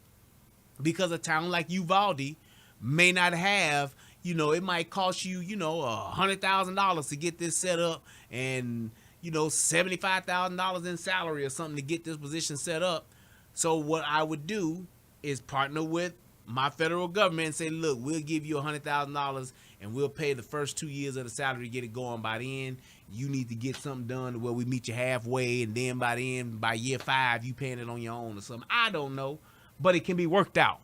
Because a town like Uvalde may not have, it might cost you, $100,000 to get this set up and, $75,000 in salary or something to get this position set up. So what I would do is partner with my federal government and say, look, we'll give you $100,000 and we'll pay the first 2 years of the salary to get it going. By the end, you need to get something done where we meet you halfway, and then by the end, by year 5, you paying it on your own or something. I don't know, but it can be worked out.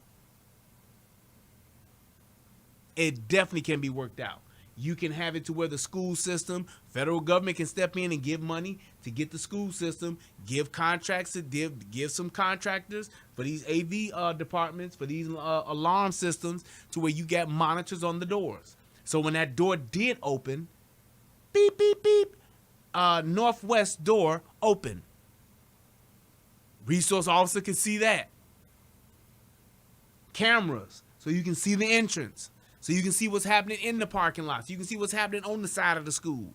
It definitely can be worked out. You can have it to where the school system, federal government can step in and give money to get the school system, give contracts to give some contractors for these AV departments, for these alarm systems, to where you got monitors on the doors. So when that door did open, beep, beep, beep, northwest door open. Resource officer can see that. Cameras, so you can see the entrance. So you can see what's happening in the parking lots. You can see what's happening on the side of the school.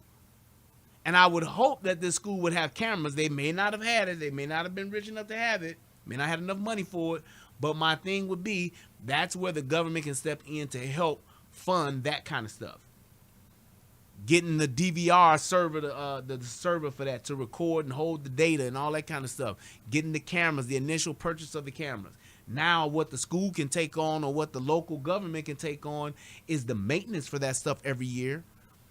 And I would hope that this school would have cameras. They may not have had it. They may not have been rich enough to have it. May not have enough money for it. But my thing would be, that's where the government can step in to help fund that kind of stuff. Getting the DVR server, the server for that to record and hold the data and all that kind of stuff. Getting the cameras, the initial purchase of the cameras. Now what the school can take on or what the local government can take on is the maintenance for that stuff every year,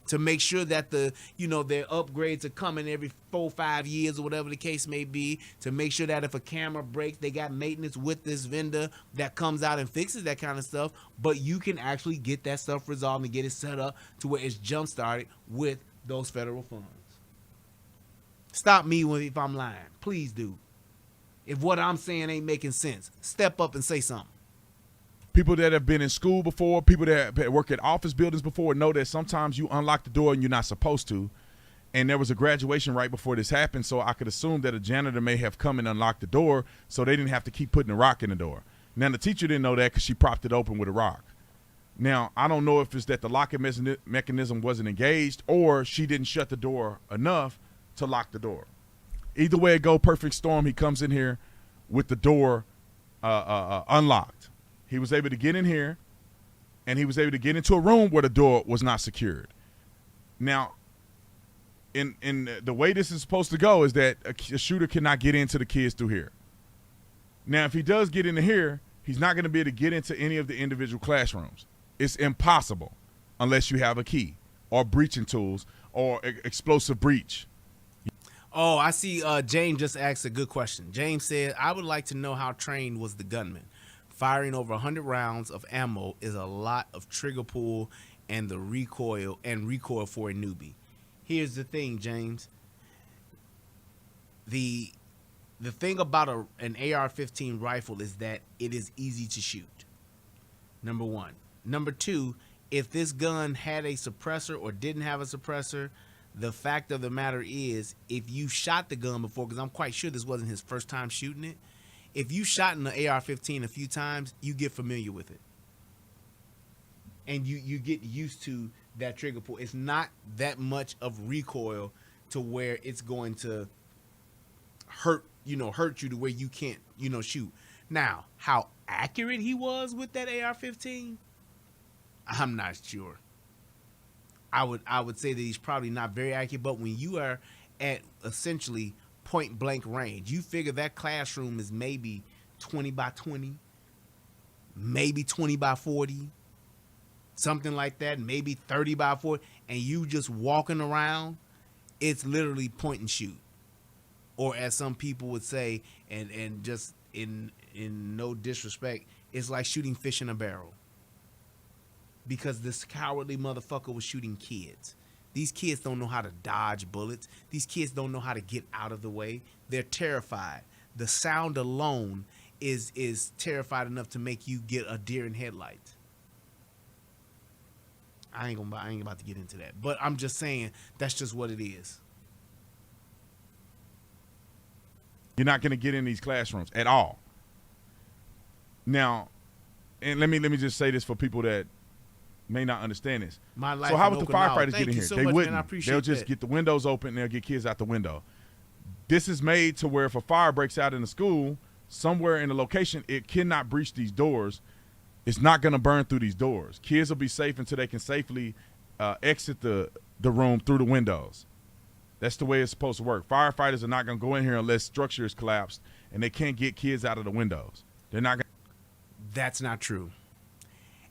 to make sure that their upgrades are coming every 4 or 5 years or whatever the case may be, to make sure that if a camera breaks, they got maintenance with this vendor that comes out and fixes that kind of stuff. But you can actually get that stuff resolved and get it set up to where it's jump started with those federal funds. Stop me if I'm lying. Please do. If what I'm saying ain't making sense, step up and say something. People that have been in school before, people that have worked at office buildings before know that sometimes you unlock the door and you're not supposed to. And there was a graduation right before this happened, so I could assume that a janitor may have come and unlocked the door so they didn't have to keep putting a rock in the door. Now, the teacher didn't know that because she propped it open with a rock. Now, I don't know if it's that the locking mechanism wasn't engaged or she didn't shut the door enough to lock the door. Either way it go, perfect storm, he comes in here with the door unlocked. He was able to get in here, and he was able to get into a room where the door was not secured. Now, in the way this is supposed to go is that a shooter cannot get into the kids through here. Now, if he does get into here, he's not going to be able to get into any of the individual classrooms. It's impossible unless you have a key or breaching tools or explosive breach. Oh, I see. James just asked a good question. James said, I would like to know how trained was the gunman. Firing over 100 rounds of ammo is a lot of trigger pull and the recoil for a newbie. Here's the thing, James. The thing about an AR-15 rifle is that it is easy to shoot. Number one. Number two, if this gun had a suppressor or didn't have a suppressor, the fact of the matter is, if you shot the gun before, because I'm quite sure this wasn't his first time shooting it, if you shot in the AR-15 a few times, you get familiar with it. And you get used to that trigger pull. It's not that much of recoil to where it's going to hurt you to where you can't, shoot. Now, how accurate he was with that AR-15, I'm not sure. I would say that he's probably not very accurate, but when you are at essentially point blank range, you figure that classroom is maybe 20 by 20, maybe 20 by 40, something like that, maybe 30 by 40, and you just walking around, it's literally point and shoot. Or as some people would say, and just in no disrespect, it's like shooting fish in a barrel. Because this cowardly motherfucker was shooting kids. These kids don't know how to dodge bullets. These kids don't know how to get out of the way. They're terrified. The sound alone is terrified enough to make you get a deer in headlights. I ain't about to get into that. But I'm just saying that's just what it is. You're not going to get in these classrooms at all. Now, and let me just say this for people that may not understand this. So how would the firefighters get in here? They wouldn't. They'll just get the windows open and they'll get kids out the window. This is made to where if a fire breaks out in the school, somewhere in the location, it cannot breach these doors. It's not going to burn through these doors. Kids will be safe until they can safely exit the room through the windows. That's the way it's supposed to work. Firefighters are not going to go in here unless structure is collapsed and they can't get kids out of the windows. They're not going to. That's not true.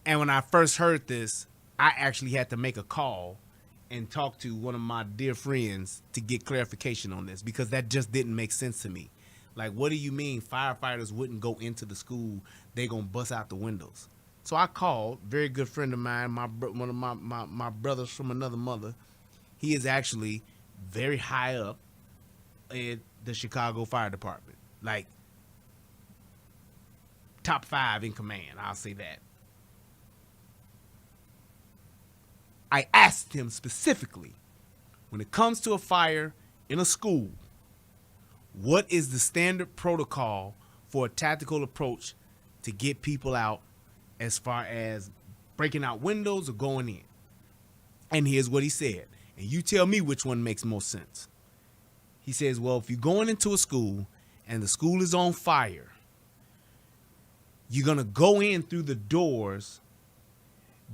And when I first heard this, I actually had to make a call and talk to one of my dear friends to get clarification on this, because that just didn't make sense to me. Like, what do you mean firefighters wouldn't go into the school? They gonna bust out the windows. So I called, very good friend of mine, one of my brothers from another mother. He is actually very high up in the Chicago Fire Department, like top 5 in command. I'll say that. I asked him specifically, when it comes to a fire in a school, what is the standard protocol for a tactical approach to get people out as far as breaking out windows or going in? And here's what he said. And you tell me which one makes more sense. He says, well, if you're going into a school and the school is on fire, you're going to go in through the doors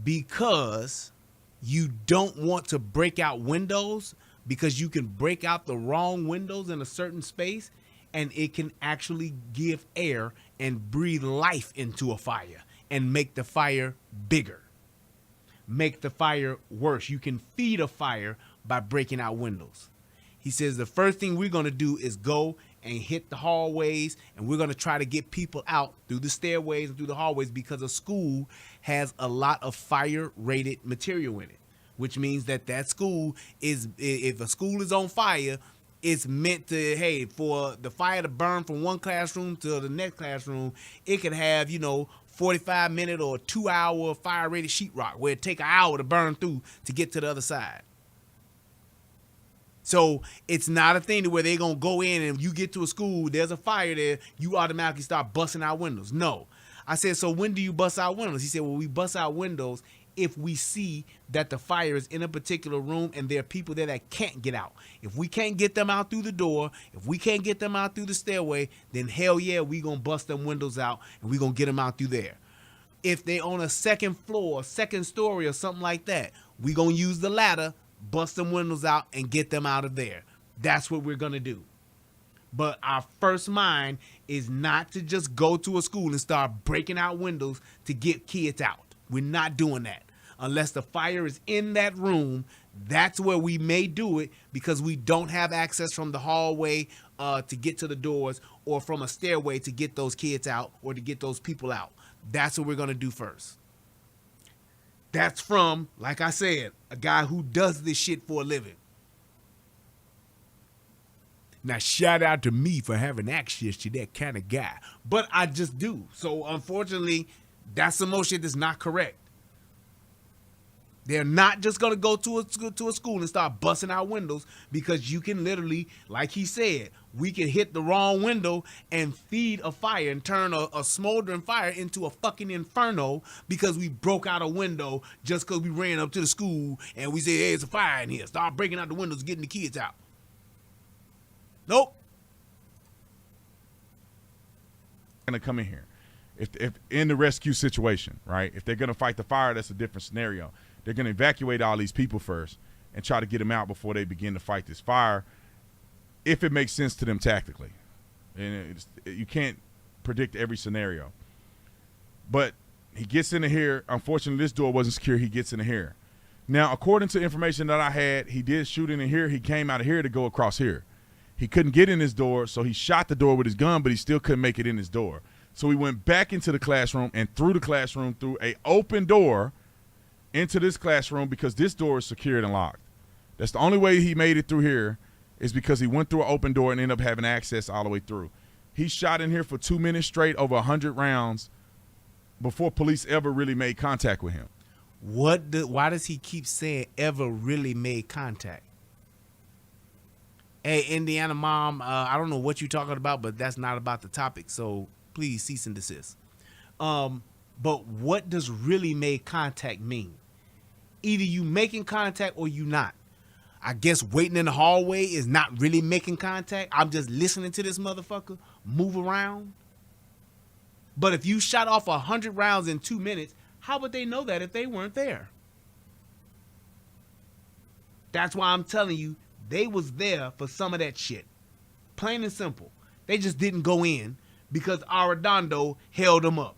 because you don't want to break out windows, because you can break out the wrong windows in a certain space and it can actually give air and breathe life into a fire and make the fire bigger, make the fire worse. You can feed a fire by breaking out windows. He says the first thing we're going to do is go and hit the hallways, and we're going to try to get people out through the stairways and through the hallways, because a school has a lot of fire-rated material in it, which means that school is, if a school is on fire, it's meant to, hey, for the fire to burn from one classroom to the next classroom, it could have, 45-minute or 2-hour fire-rated sheetrock where it take an hour to burn through to get to the other side. So it's not a thing to where they're going to go in and you get to a school, there's a fire there, you automatically start busting out windows. No. I said, so when do you bust out windows? He said, well, we bust out windows if we see that the fire is in a particular room and there are people there that can't get out. If we can't get them out through the door, if we can't get them out through the stairway, then hell yeah, we going to bust them windows out and we going to get them out through there. If they on a second floor, second story or something like that, we going to use the ladder, bust them windows out and get them out of there. That's what we're going to do. But our first mind is not to just go to a school and start breaking out windows to get kids out. We're not doing that. Unless the fire is in that room, that's where we may do it, because we don't have access from the hallway to get to the doors, or from a stairway to get those kids out or to get those people out. That's what we're going to do first. That's from, like I said, a guy who does this shit for a living. Now, shout out to me for having access to that kind of guy. But I just do. So, unfortunately, that's some more shit that's not correct. They're not just going to go to a school and start busting out windows, because you can literally, like he said, we can hit the wrong window and feed a fire and turn a smoldering fire into a fucking inferno because we broke out a window just because we ran up to the school and we said, hey, it's a fire in here. Start breaking out the windows, getting the kids out. Nope. Going to come in here. If in the rescue situation, right? If they're going to fight the fire, that's a different scenario. They're going to evacuate all these people first and try to get them out before they begin to fight this fire, if it makes sense to them tactically. And you can't predict every scenario. But he gets into here. Unfortunately, this door wasn't secure. He gets into here. Now, according to information that I had, he did shoot in here. He came out of here to go across here. He couldn't get in his door, so he shot the door with his gun, but he still couldn't make it in his door. So he went back into the classroom and through the classroom through an open door into this classroom, because this door is secured and locked. That's the only way he made it through here, is because he went through an open door and ended up having access all the way through. He shot in here for 2 minutes straight, over 100 rounds, before police ever really made contact with him. Why does he keep saying ever really made contact? Hey, Indiana mom, I don't know what you're talking about, but that's not about the topic, so please cease and desist. But what does really made contact mean? Either you making contact or you not. I guess waiting in the hallway is not really making contact. I'm just listening to this motherfucker move around. But if you shot off 100 rounds in 2 minutes, how would they know that if they weren't there? That's why I'm telling you, they was there for some of that shit. Plain and simple. They just didn't go in because Arredondo held them up.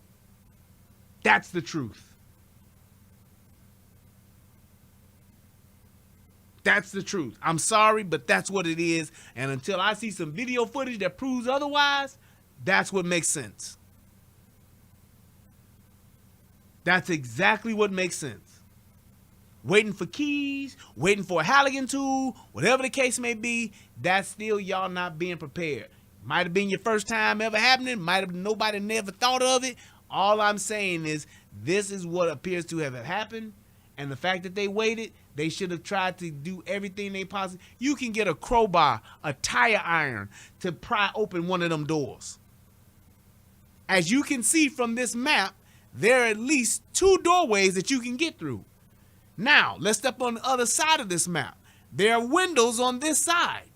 That's the truth. That's the truth. I'm sorry, but that's what it is. And until I see some video footage that proves otherwise, that's what makes sense. That's exactly what makes sense. Waiting for keys, waiting for a Halligan tool, whatever the case may be, that's still y'all not being prepared. Might have been your first time ever happening. Might have nobody never thought of it. All I'm saying is this is what appears to have happened. And the fact that they waited, they should have tried to do everything they possibly. You can get a crowbar, a tire iron to pry open one of them doors. As you can see from this map, there are at least 2 doorways that you can get through. Now, let's step on the other side of this map. There are windows on this side.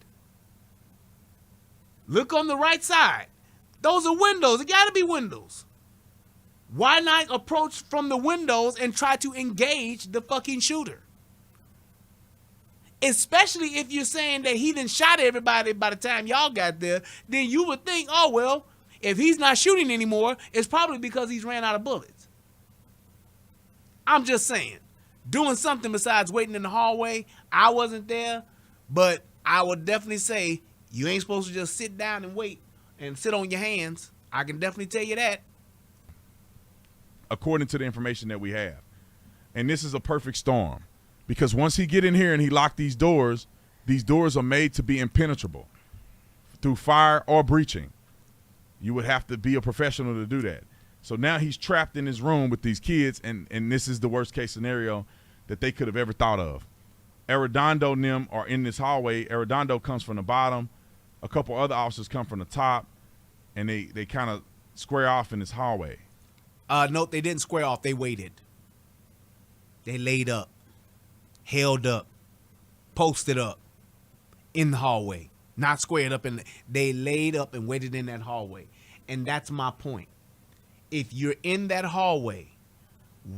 Look on the right side. Those are windows. It got to be windows. Why not approach from the windows and try to engage the fucking shooter? Especially if you're saying that he done shot everybody by the time y'all got there, then you would think, oh, well, if he's not shooting anymore, it's probably because he's ran out of bullets. I'm just saying, doing something besides waiting in the hallway. I wasn't there, but I would definitely say you ain't supposed to just sit down and wait and sit on your hands. I can definitely tell you that. According to the information that we have. And this is a perfect storm, because once he get in here and he locked these doors are made to be impenetrable through fire or breaching. You would have to be a professional to do that. So now he's trapped in his room with these kids, and this is the worst case scenario that they could have ever thought of. Arredondo and them are in this hallway. Arredondo comes from the bottom. A couple other officers come from the top, and they kind of square off in this hallway. No, they didn't square off. They waited. They laid up, held up, posted up in the hallway, not squared up. They laid up and waited in that hallway. And that's my point. If you're in that hallway,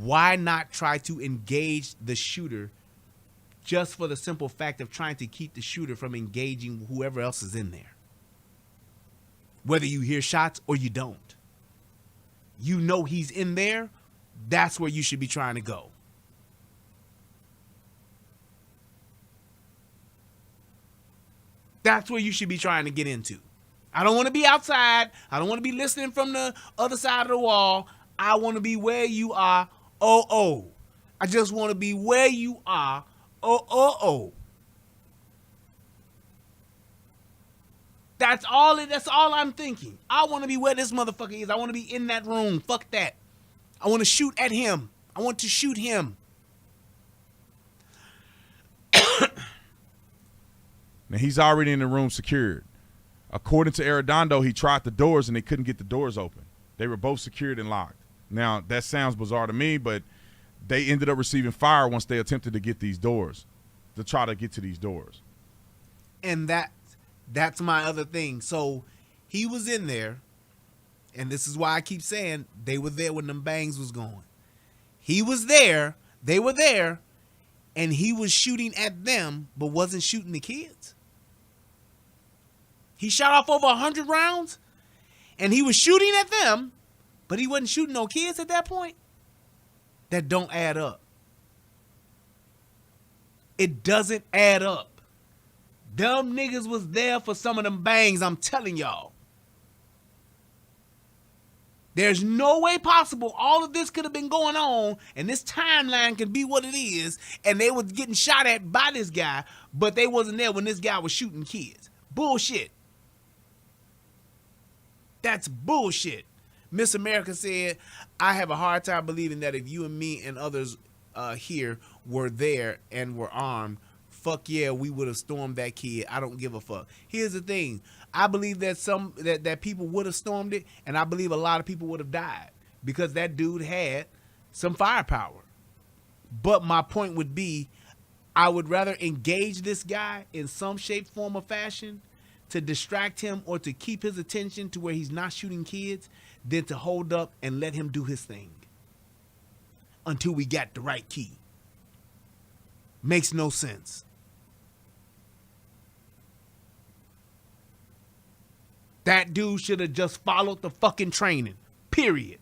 why not try to engage the shooter just for the simple fact of trying to keep the shooter from engaging whoever else is in there? Whether you hear shots or you don't. You know he's in there, that's where you should be trying to go. That's where you should be trying to get into. I don't want to be outside. I don't want to be listening from the other side of the wall. I want to be where you are. I just want to be where you are. That's all I'm thinking. I want to be where this motherfucker is. I want to be in that room. Fuck that. I want to shoot at him. I want to shoot him. Now, he's already in the room secured. According to Arredondo, he tried the doors and they couldn't get the doors open. They were both secured and locked. Now, that sounds bizarre to me, but they ended up receiving fire once they attempted to get these doors, to try to get to these doors. And that's my other thing. So he was in there, and this is why I keep saying they were there when them bangs was going. He was there, they were there, and he was shooting at them, but wasn't shooting the kids. He shot off over 100 rounds, and he was shooting at them, but he wasn't shooting no kids at that point. That don't add up. It doesn't add up. Dumb niggas was there for some of them bangs, I'm telling y'all. There's no way possible all of this could have been going on and this timeline can be what it is and they was getting shot at by this guy, but they wasn't there when this guy was shooting kids. Bullshit. That's bullshit. Miss America said, I have a hard time believing that if you and me and others here were there and were armed, fuck yeah, we would have stormed that kid. I don't give a fuck. Here's the thing. I believe that that people would have stormed it, and I believe a lot of people would have died because that dude had some firepower. But my point would be, I would rather engage this guy in some shape, form, or fashion to distract him or to keep his attention to where he's not shooting kids than to hold up and let him do his thing until we got the right key. Makes no sense. That dude should have just followed the fucking training. Period.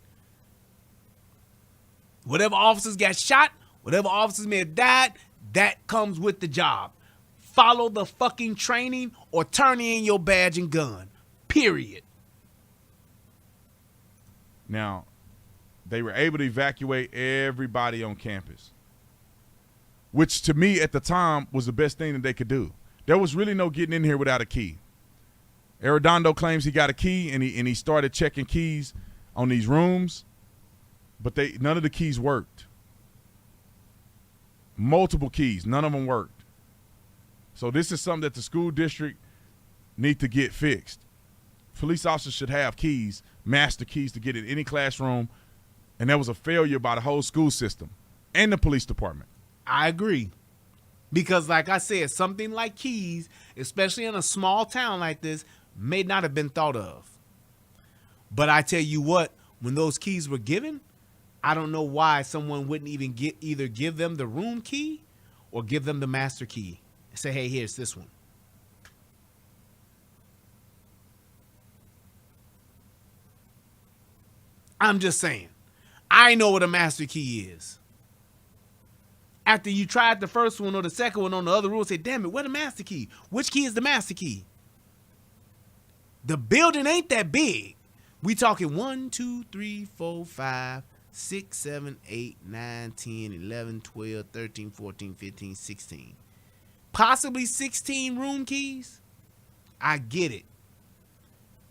Whatever officers got shot, whatever officers may have died, that comes with the job. Follow the fucking training or turn in your badge and gun. Period. Now, they were able to evacuate everybody on campus, which to me at the time was the best thing that they could do. There was really no getting in here without a key. Arredondo claims he got a key and he started checking keys on these rooms, but none of the keys worked. Multiple keys, none of them worked. So this is something that the school district need to get fixed. Police officers should have keys, master keys to get in any classroom, and that was a failure by the whole school system and the police department. I agree. Because like I said, something like keys, especially in a small town like this, may not have been thought of. But I tell you what, when those keys were given, I don't know why someone wouldn't even either give them the room key or give them the master key. Say, hey, here's this one. I'm just saying. I know what a master key is. After you tried the first one or the second one on the other rule, say, damn it, where the master key? Which key is the master key? The building ain't that big. We talking 1, 2, 3, 4, 5, 6, 7, 8, 9, 10, 11, 12, 13, 14, 15, 16. Possibly 16 room keys. I get it.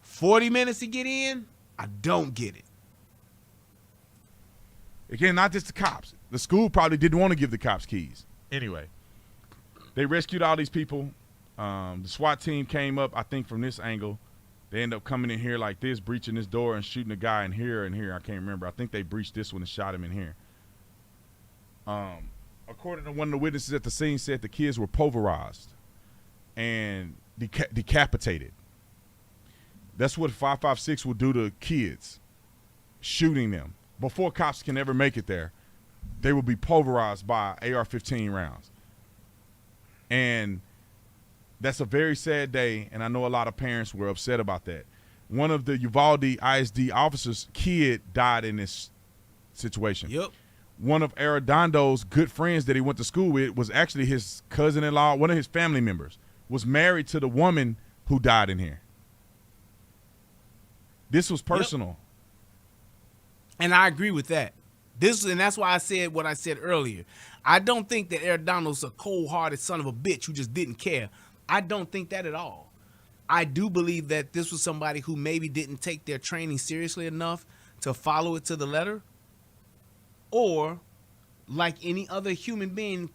40 minutes to get in? I don't get it. Again, not just the cops. The school probably didn't want to give the cops keys. Anyway, they rescued all these people. The SWAT team came up, I think, from this angle. They end up coming in here like this, breaching this door and shooting a guy in here and here. I can't remember. I think they breached this one and shot him in here. According to one of the witnesses at the scene, said the kids were pulverized and decapitated. That's what 5.56 will do to kids, shooting them. Before cops can ever make it there, they will be pulverized by AR-15 rounds. And that's a very sad day, and I know a lot of parents were upset about that. One of the Uvalde ISD officers' kid died in this situation. Yep. One of Arredondo's good friends that he went to school with was actually his cousin-in-law, one of his family members, was married to the woman who died in here. This was personal. Yep. And I agree with that. And that's why I said what I said earlier. I don't think that Arredondo's a cold-hearted son of a bitch who just didn't care. I don't think that at all. I do believe that this was somebody who maybe didn't take their training seriously enough to follow it to the letter, or like any other human being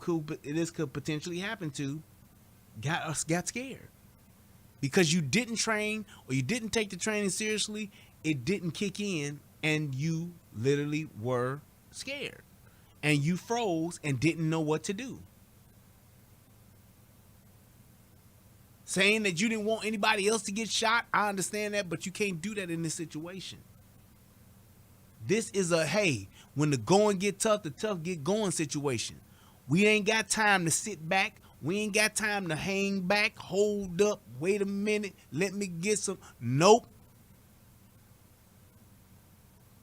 this could potentially happen to, got scared. Because you didn't train or you didn't take the training seriously, it didn't kick in, and you literally were scared. And you froze and didn't know what to do. Saying that you didn't want anybody else to get shot, I understand that, but you can't do that in this situation. This is a, hey, when the going get tough, the tough get going situation. We ain't got time to sit back. We ain't got time to hang back, hold up, wait a minute, let me get some. Nope.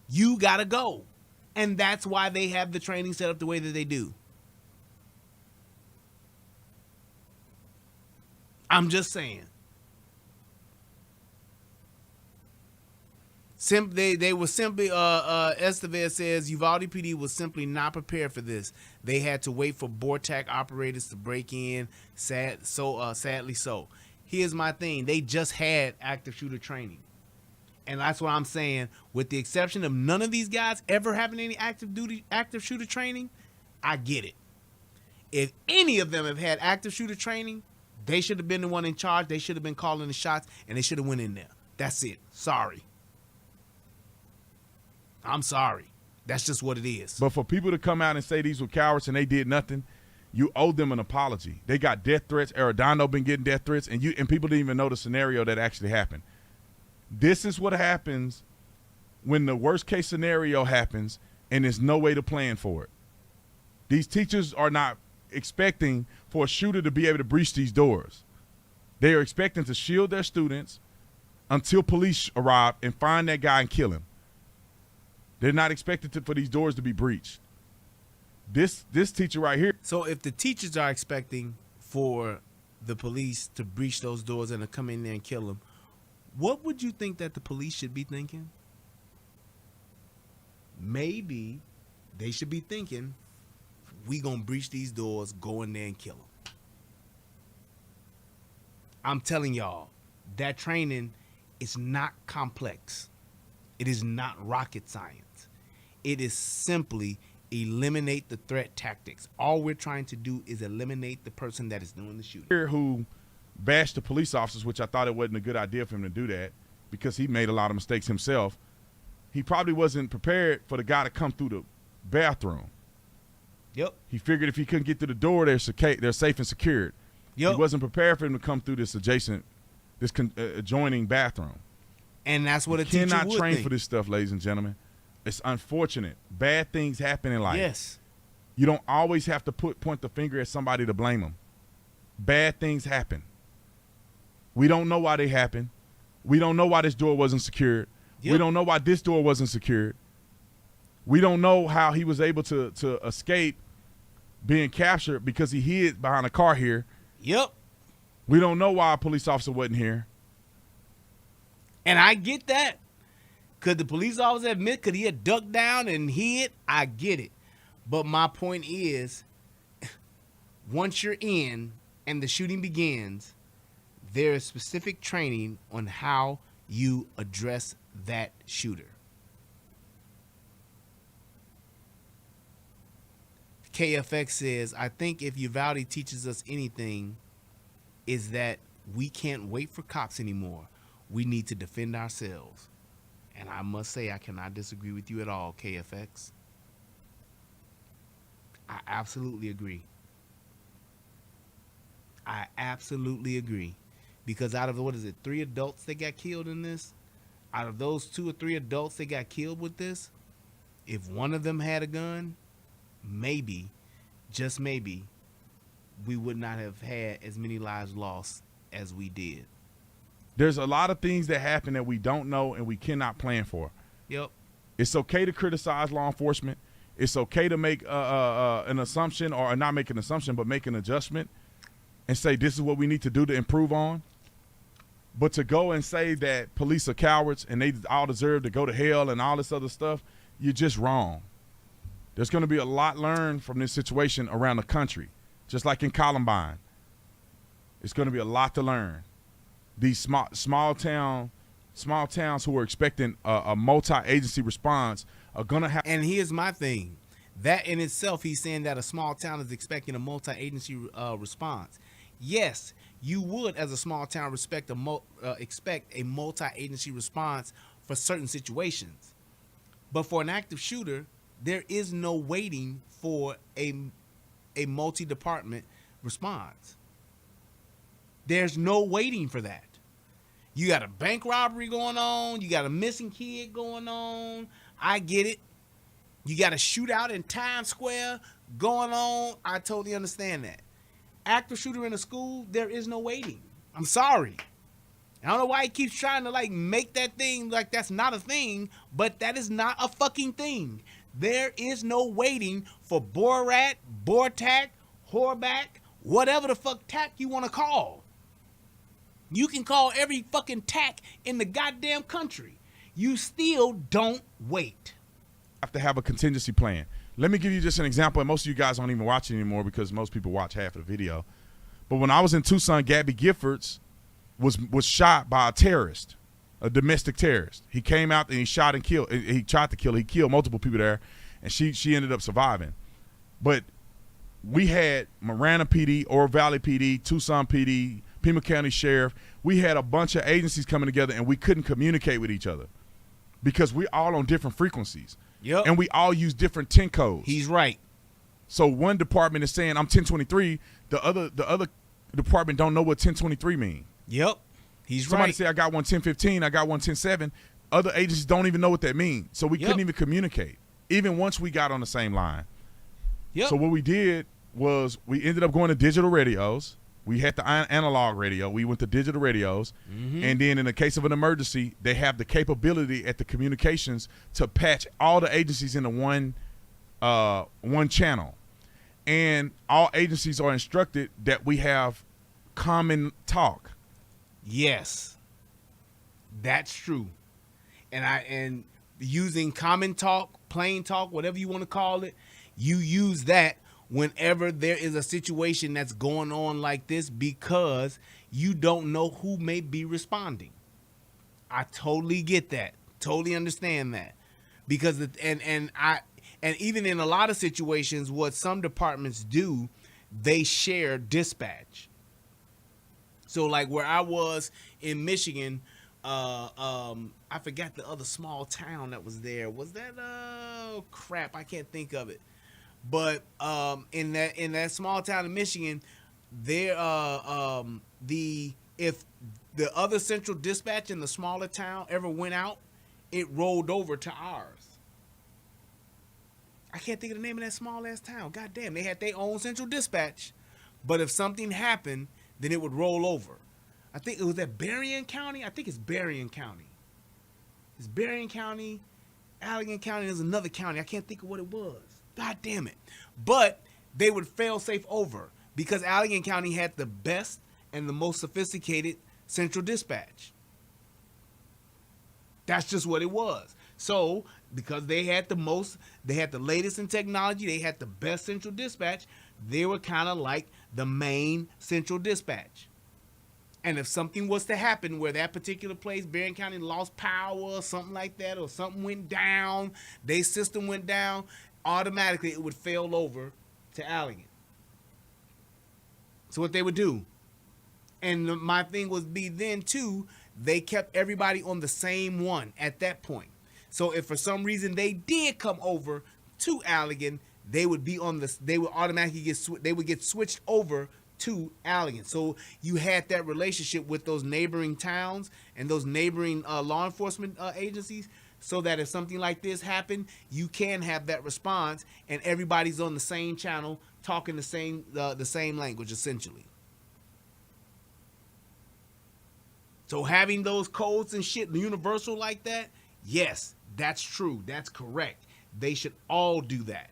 You got to go. And that's why they have the training set up the way that they do. I'm just saying. They were simply, Estevez says, Uvalde PD was simply not prepared for this. They had to wait for BORTAC operators to break in, sadly so. Here's my thing. They just had active shooter training. And that's what I'm saying. With the exception of none of these guys ever having any active shooter training, I get it. If any of them have had active shooter training, they should have been the one in charge. They should have been calling the shots, and they should have went in there. That's it. Sorry. I'm sorry. That's just what it is. But for people to come out and say these were cowards and they did nothing, you owe them an apology. They got death threats. Arredondo been getting death threats, and people didn't even know the scenario that actually happened. This is what happens when the worst case scenario happens and there's no way to plan for it. These teachers are not expecting for a shooter to be able to breach these doors. They are expecting to shield their students until police arrive and find that guy and kill him. They're not expected for these doors to be breached. This teacher right here. So if the teachers are expecting for the police to breach those doors and to come in there and kill them, what would you think that the police should be thinking? Maybe they should be thinking, we gonna breach these doors, go in there and kill them. I'm telling y'all, that training is not complex. It is not rocket science. It is simply eliminate the threat tactics. All we're trying to do is eliminate the person that is doing the shooting. Here who bashed the police officers, which I thought it wasn't a good idea for him to do that because he made a lot of mistakes himself. He probably wasn't prepared for the guy to come through the bathroom. Yep. He figured if he couldn't get through the door, they're safe and secured. Yep. He wasn't prepared for him to come through this adjoining bathroom. And that's what a teacher would think. Cannot train for this stuff, ladies and gentlemen. It's unfortunate. Bad things happen in life. Yes. You don't always have to point the finger at somebody to blame them. Bad things happen. We don't know why they happen. We don't know why this door wasn't secured. Yep. We don't know why this door wasn't secured. We don't know how he was able to escape being captured because he hid behind a car here. Yep. We don't know why a police officer wasn't here. And I get that. Could the police officer admit, could he have ducked down and hid? I get it. But my point is, once you're in and the shooting begins, there is specific training on how you address that shooter. KFX says, I think if Uvalde teaches us anything, is that we can't wait for cops anymore. We need to defend ourselves. And I must say, I cannot disagree with you at all, KFX. I absolutely agree. I absolutely agree. Because out of, 3 adults that got killed in this? Out of those 2 or 3 adults that got killed with this, if one of them had a gun, maybe, just maybe, we would not have had as many lives lost as we did. There's a lot of things that happen that we don't know and we cannot plan for. Yep. It's okay to criticize law enforcement. It's okay to make an assumption, or not make an assumption, but make an adjustment and say this is what we need to do to improve on. But to go and say that police are cowards and they all deserve to go to hell and all this other stuff, you're just wrong. There's going to be a lot learned from this situation around the country, just like in Columbine. It's going to be a lot to learn. These small towns who are expecting a multi-agency response are going to have. And here's my thing. That in itself, he's saying that a small town is expecting a multi-agency response. yes, you would, as a small town, expect a multi-agency response for certain situations. But for an active shooter, there is no waiting for a multi-department response. There's no waiting for that. You got a bank robbery going on. You got a missing kid going on. I get it. You got a shootout in Times Square going on. I totally understand that. Active shooter in a school, there is no waiting. I'm sorry. I don't know why he keeps trying to like make that thing like that's not a thing, but that is not a fucking thing. There is no waiting for Borat, Bortak, Horback, whatever the fuck tack you want to call. You can call every fucking tack in the goddamn country. You still don't wait. Have to have a contingency plan. Let me give you just an example, and most of you guys don't even watch it anymore because most people watch half of the video. But when I was in Tucson, Gabby Giffords was shot by a terrorist, a domestic terrorist. He came out and he shot and killed. He tried to kill. He killed multiple people there, and she ended up surviving. But we had Marana PD, Oro Valley PD, Tucson PD, Pima County Sheriff. We had a bunch of agencies coming together, and we couldn't communicate with each other because we're all on different frequencies. Yep. And we all use different 10 codes. He's right. So one department is saying I'm 1023. The other department don't know what 1023 mean. Yep. He's Somebody right. say I got one 1015. I got one 107. Other agencies don't even know what that means. So we couldn't even communicate, even once we got on the same line. Yep. So what we did was we ended up going to digital radios. We had the analog radio. We went to digital radios. Mm-hmm. And then in the case of an emergency, they have the capability at the communications to patch all the agencies into one channel. And all agencies are instructed that we have common talk. Yes. That's true. And using common talk, plain talk, whatever you want to call it, you use that whenever there is a situation that's going on like this because you don't know who may be responding. I totally get that. Totally understand that. Because and even in a lot of situations, what some departments do, they share dispatch. So like where I was in Michigan, I forgot the other small town that was there. Was that crap? I can't think of it. But in that small town in Michigan, there if the other central dispatch in the smaller town ever went out, it rolled over to ours. I can't think of the name of that small ass town. God damn, they had their own central dispatch, but if something happened, then it would roll over. I think it was at Berrien County. I think it's Berrien County. It's Berrien County, Allegan County. There's another county. I can't think of what it was. God damn it. But they would fail safe over because Allegan County had the best and the most sophisticated central dispatch. That's just what it was. So because they had the latest in technology, they had the best central dispatch, they were kind of like the main central dispatch. And if something was to happen where that particular place, Berrien County, lost power or something like that, or something went down, their system went down, automatically it would fail over to Allegan. So what they would do, and my thing would be then too, they kept everybody on the same one at that point. So if for some reason they did come over to Allegan, they would be on this. They would automatically get switched over to Allegan. So you had that relationship with those neighboring towns and those neighboring law enforcement agencies, so that if something like this happened, you can have that response, and everybody's on the same channel talking the same language essentially. So having those codes and shit universal like that, yes, that's true. That's correct. They should all do that.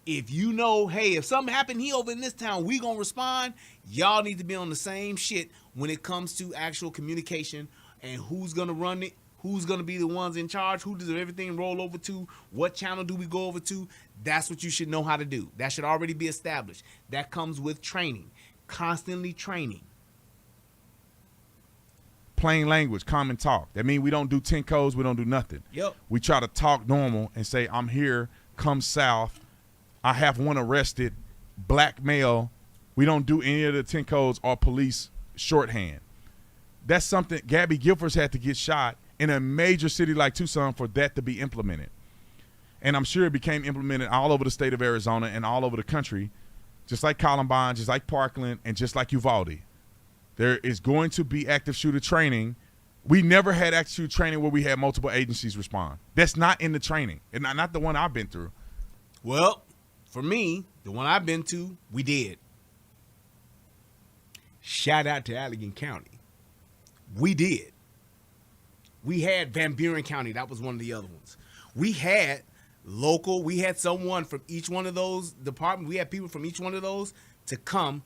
If you know, hey, if something happened here over in this town, we gonna respond. Y'all need to be on the same shit when it comes to actual communication and who's gonna run it, who's gonna be the ones in charge, who does everything roll over to, what channel do we go over to. That's what you should know how to do. That should already be established. That comes with training, constantly training. Plain language, common talk. That means we don't do 10 codes, we don't do nothing. Yep. We try to talk normal and say, I'm here, come south. I have one arrested, black male, We don't do any of the 10 codes or police shorthand. That's something Gabby Gilfords had to get shot in a major city like Tucson for that to be implemented. And I'm sure it became implemented all over the state of Arizona and all over the country, just like Columbine, just like Parkland, and just like Uvalde. There is going to be active shooter training. We never had active shooter training where we had multiple agencies respond. That's not in the training, and not the one I've been through. Well, for me, the one I've been to, we did. Shout out to Allegan County. We did. We had Van Buren County. That was one of the other ones. We had local. We had someone from each one of those departments. We had people from each one of those to come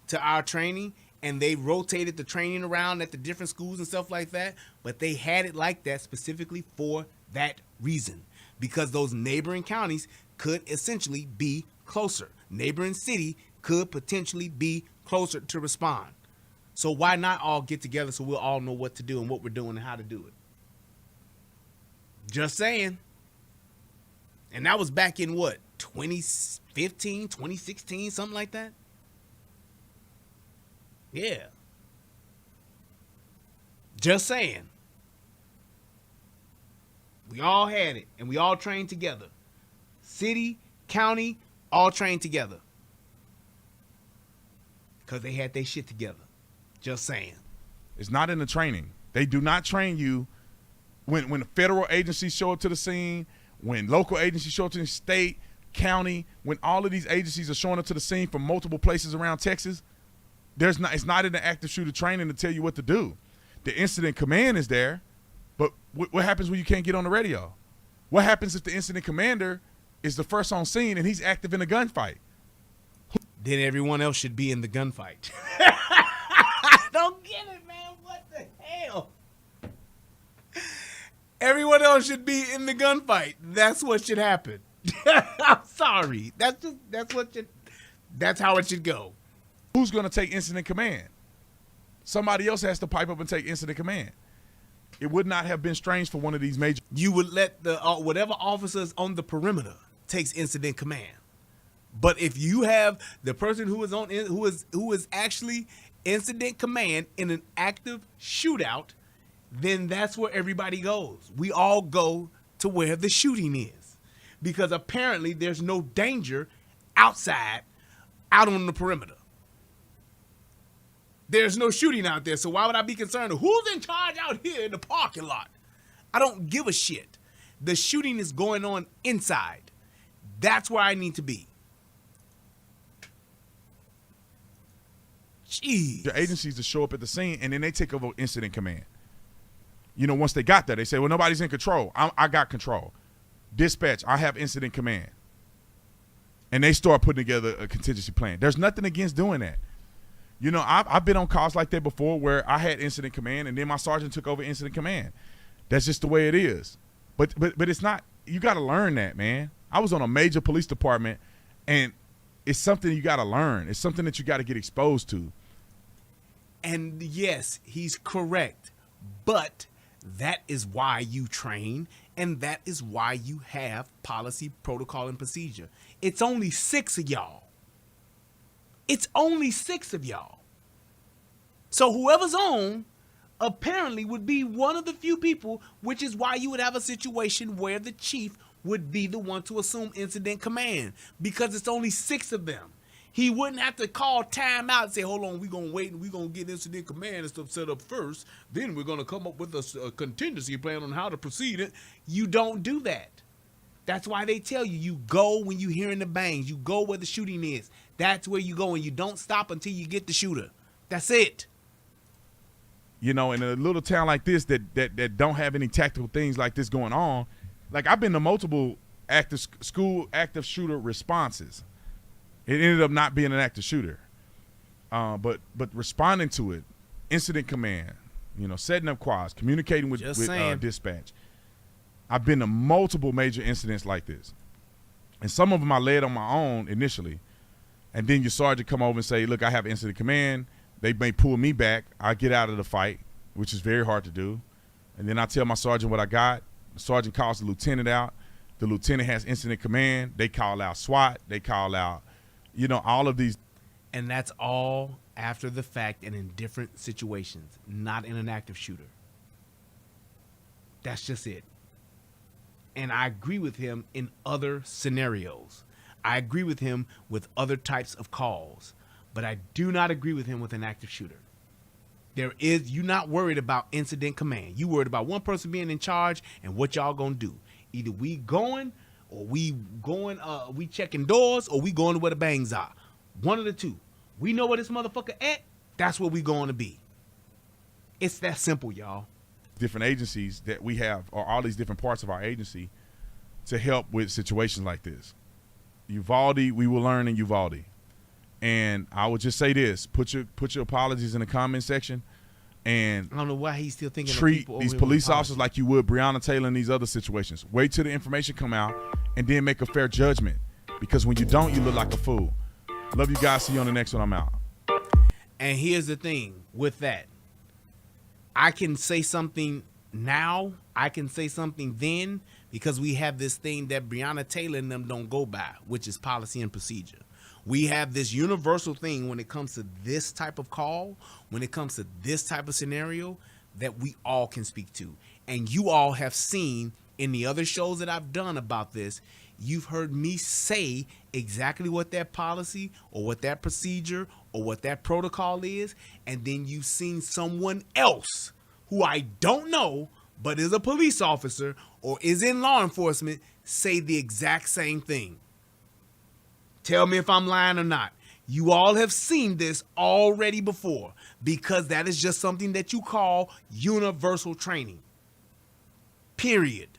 to our training, and they rotated the training around at the different schools and stuff like that. But they had it like that specifically for that reason, because those neighboring counties could essentially be closer. Neighboring city could potentially be closer to respond. So why not all get together so we'll all know what to do and what we're doing and how to do it? Just saying. And that was back in what, 2015, 2016, something like that? Yeah. Just saying. We all had it, and we all trained together. City, county, all trained together. Because they had their shit together. Just saying. It's not in the training. They do not train you when federal agencies show up to the scene, when local agencies show up to the state, county, when all of these agencies are showing up to the scene from multiple places around Texas. It's not in the active shooter training to tell you what to do. The incident command is there, but what happens when you can't get on the radio? What happens if the incident commander is the first on scene and he's active in a gunfight? Then everyone else should be in the gunfight. I don't get it, man. What the hell? Everyone else should be in the gunfight. That's what should happen. I'm sorry. That's how it should go. Who's going to take incident command? Somebody else has to pipe up and take incident command. It would not have been strange for one of these major. You would let the whatever officers on the perimeter takes incident command. But if you have the person who is actually incident command in an active shootout, then that's where everybody goes. We all go to where the shooting is, because apparently there's no danger outside, out on the perimeter. There's no shooting out there, so why would I be concerned of who's in charge out here in the parking lot? I don't give a shit. The shooting is going on inside. That's where I need to be. Jeez. The agencies to show up at the scene, and then they take over incident command. You know, once they got there, they say, well, nobody's in control. I got control. Dispatch, I have incident command. And they start putting together a contingency plan. There's nothing against doing that. You know, I've been on calls like that before where I had incident command and then my sergeant took over incident command. That's just the way it is. But it's not, you got to learn that, man. I was on a major police department, and it's something you got to learn. It's something that you got to get exposed to. And yes, he's correct. But that is why you train, and that is why you have policy, protocol, and procedure. It's only 6 of y'all. It's only 6 of y'all. So whoever's on apparently would be one of the few people, which is why you would have a situation where the chief would be the one to assume incident command, because it's only 6 of them. He wouldn't have to call time out and say, hold on, we're going to wait and we're going to get incident command and stuff set up first. Then we're going to come up with a contingency plan on how to proceed it. You don't do that. That's why they tell you, you go when you hearing the bangs. You go where the shooting is. That's where you go, and you don't stop until you get the shooter. That's it. You know, in a little town like this that don't have any tactical things like this going on, like I've been to multiple active shooter responses. It ended up not being an active shooter. But responding to it, incident command, you know, setting up quads, communicating with dispatch. I've been to multiple major incidents like this. And some of them I led on my own initially. And then your sergeant come over and say, look, I have incident command. They may pull me back. I get out of the fight, which is very hard to do. And then I tell my sergeant what I got. The sergeant calls the lieutenant out. The lieutenant has incident command. They call out SWAT. They call out, you know, all of these. And that's all after the fact and in different situations, not in an active shooter. That's just it. And I agree with him in other scenarios. I agree with him with other types of calls, but I do not agree with him with an active shooter. You're not worried about incident command. You worried about one person being in charge and what y'all gonna do. Either we going or we checking doors or we going to where the bangs are. One of the two. We know where this motherfucker at. That's where we going to be. It's that simple, y'all. Different agencies that we have, or all these different parts of our agency, to help with situations like this. Uvalde, we will learn in Uvalde. And I would just say this: put your apologies in the comment section, and I don't know why he's still thinking treat of these police officers like you would Breonna Taylor in these other situations. Wait till the information come out, and then make a fair judgment. Because when you don't, you look like a fool. Love you guys. See you on the next one. I'm out. And here's the thing with that. I can say something now. I can say something then, because we have this thing that Breonna Taylor and them don't go by, which is policy and procedure. We have this universal thing when it comes to this type of call, when it comes to this type of scenario, that we all can speak to. And you all have seen in the other shows that I've done about this, you've heard me say exactly what that policy or what that procedure or what that protocol is, and then you've seen someone else who I don't know but is a police officer or is in law enforcement say the exact same thing. Tell me if I'm lying or not. You all have seen this already before, because that is just something that you call universal training. Period.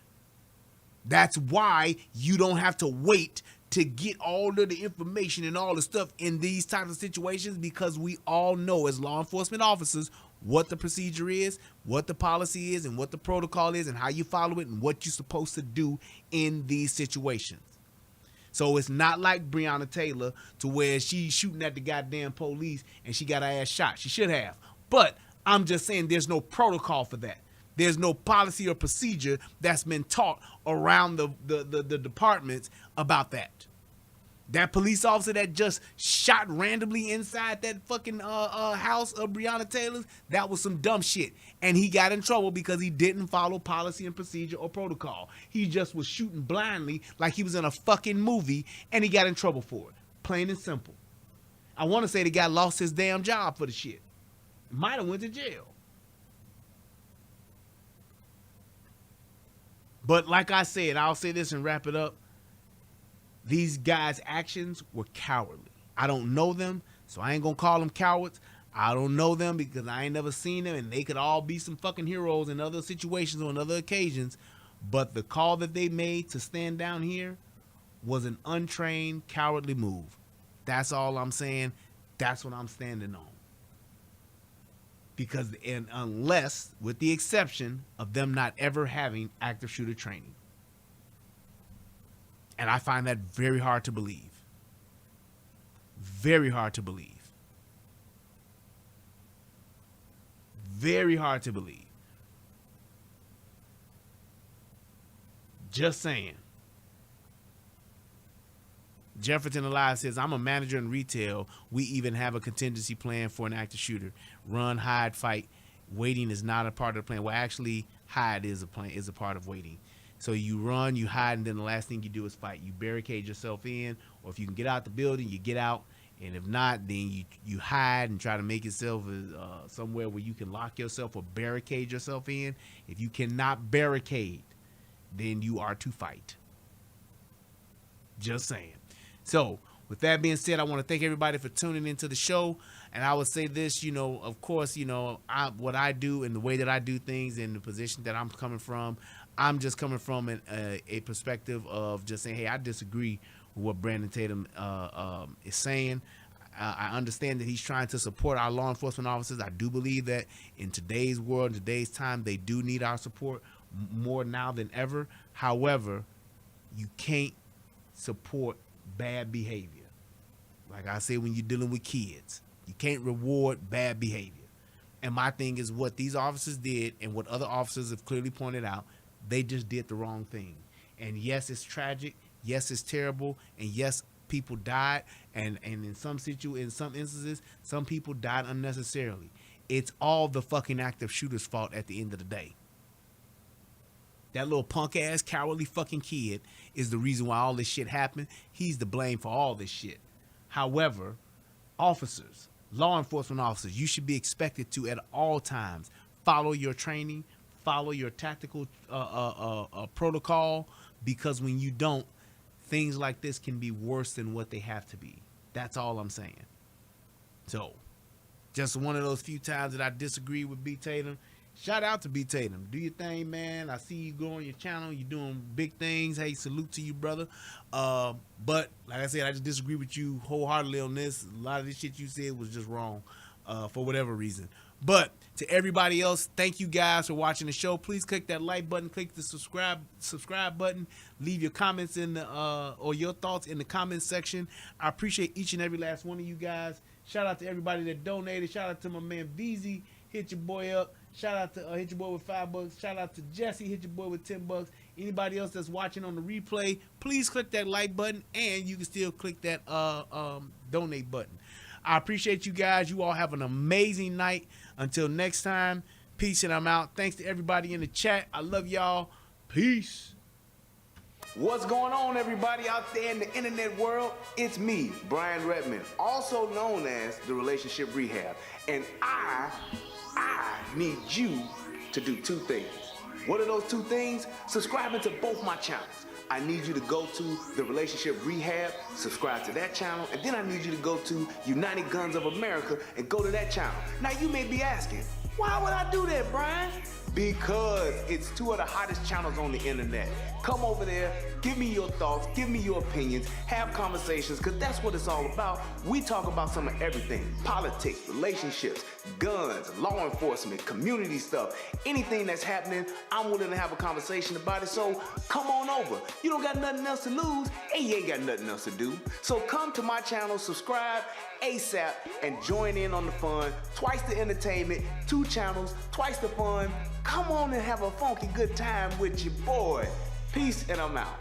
That's why you don't have to wait to get all of the information and all the stuff in these types of situations, because we all know as law enforcement officers what the procedure is, what the policy is, and what the protocol is, and how you follow it, and what you're supposed to do in these situations. So it's not like Breonna Taylor to where she's shooting at the goddamn police and she got her ass shot. She should have. But I'm just saying there's no protocol for that. There's no policy or procedure that's been taught around the departments about that. That police officer that just shot randomly inside that fucking house of Breonna Taylor's, that was some dumb shit. And he got in trouble because he didn't follow policy and procedure or protocol. He just was shooting blindly like he was in a fucking movie, and he got in trouble for it. Plain and simple. I want to say the guy lost his damn job for the shit. Might have went to jail. But like I said, I'll say this and wrap it up. These guys' actions were cowardly. I don't know them, so I ain't gonna call them cowards. I don't know them because I ain't never seen them, and they could all be some fucking heroes in other situations or on other occasions. But the call that they made to stand down here was an untrained, cowardly move. That's all I'm saying. That's what I'm standing on. Because, and unless, with the exception of them not ever having active shooter training. And I find that very hard to believe. Very hard to believe. Very hard to believe. Just saying. Jefferson Elias says, I'm a manager in retail. We even have a contingency plan for an active shooter. Run, hide, fight. Waiting is not a part of the plan. Well, actually, hide is a part of waiting. So you run, you hide, and then the last thing you do is fight. You barricade yourself in, or if you can get out the building, you get out. And if not, then you hide and try to make yourself somewhere where you can lock yourself or barricade yourself in. If you cannot barricade, then you are to fight. Just saying. So with that being said, I want to thank everybody for tuning into the show. And I would say this, of course, what I do and the way that I do things and the position that I'm coming from, I'm just coming from a perspective of just saying, hey, I disagree with what Brandon Tatum is saying. I understand that he's trying to support our law enforcement officers. I do believe that in today's world, in today's time, they do need our support more now than ever. However, you can't support bad behavior. Like I say, when you're dealing with kids, you can't reward bad behavior. And my thing is what these officers did and what other officers have clearly pointed out, they just did the wrong thing. And yes, it's tragic. Yes, it's terrible. And yes, people died, and in some instances, some people died unnecessarily. It's all the fucking active shooter's fault at the end of the day. That little punk ass cowardly fucking kid is the reason why all this shit happened. He's to blame for all this shit. However, officers, law enforcement officers, you should be expected to at all times follow your training, follow your tactical protocol, because when you don't, things like this can be worse than what they have to be. That's all I'm saying. So, just one of those few times that I disagree with B. Tatum. Shout out to B. Tatum. Do your thing, man. I see you growing your channel. You're doing big things. Hey, salute to you, brother. But, like I said, I just disagree with you wholeheartedly on this. A lot of this shit you said was just wrong for whatever reason. But to everybody else, thank you guys for watching the show. Please click that like button. Click the subscribe button. Leave your comments in the or your thoughts in the comments section. I appreciate each and every last one of you guys. Shout out to everybody that donated. Shout out to my man VZ. Hit your boy up. Shout out to hit your boy with $5. Shout out to Jesse. Hit your boy with $10. Anybody else that's watching on the replay, please click that like button, and you can still click that donate button. I appreciate you guys. You all have an amazing night. Until next time, peace, and I'm out. Thanks to everybody in the chat. I love y'all. Peace. What's going on, everybody out there in the internet world? It's me, Brian Redmond, also known as the Relationship Rehab. And I need you to do two things. What are those two things? Subscribing to both my channels. I need you to go to the Relationship Rehab, subscribe to that channel, and then I need you to go to United Guns of America and go to that channel. Now you may be asking, why would I do that, Brian? Because it's two of the hottest channels on the internet. Come over there, give me your thoughts, give me your opinions, have conversations, because that's what it's all about. We talk about some of everything: politics, relationships, guns, law enforcement, community stuff, anything that's happening. I'm willing to have a conversation about it, so come on over. You don't got nothing else to lose, and you ain't got nothing else to do. So come to my channel, subscribe ASAP, and join in on the fun. Twice the entertainment, 2 channels, twice the fun. Come on and have a funky good time with your boy. Peace, and I'm out.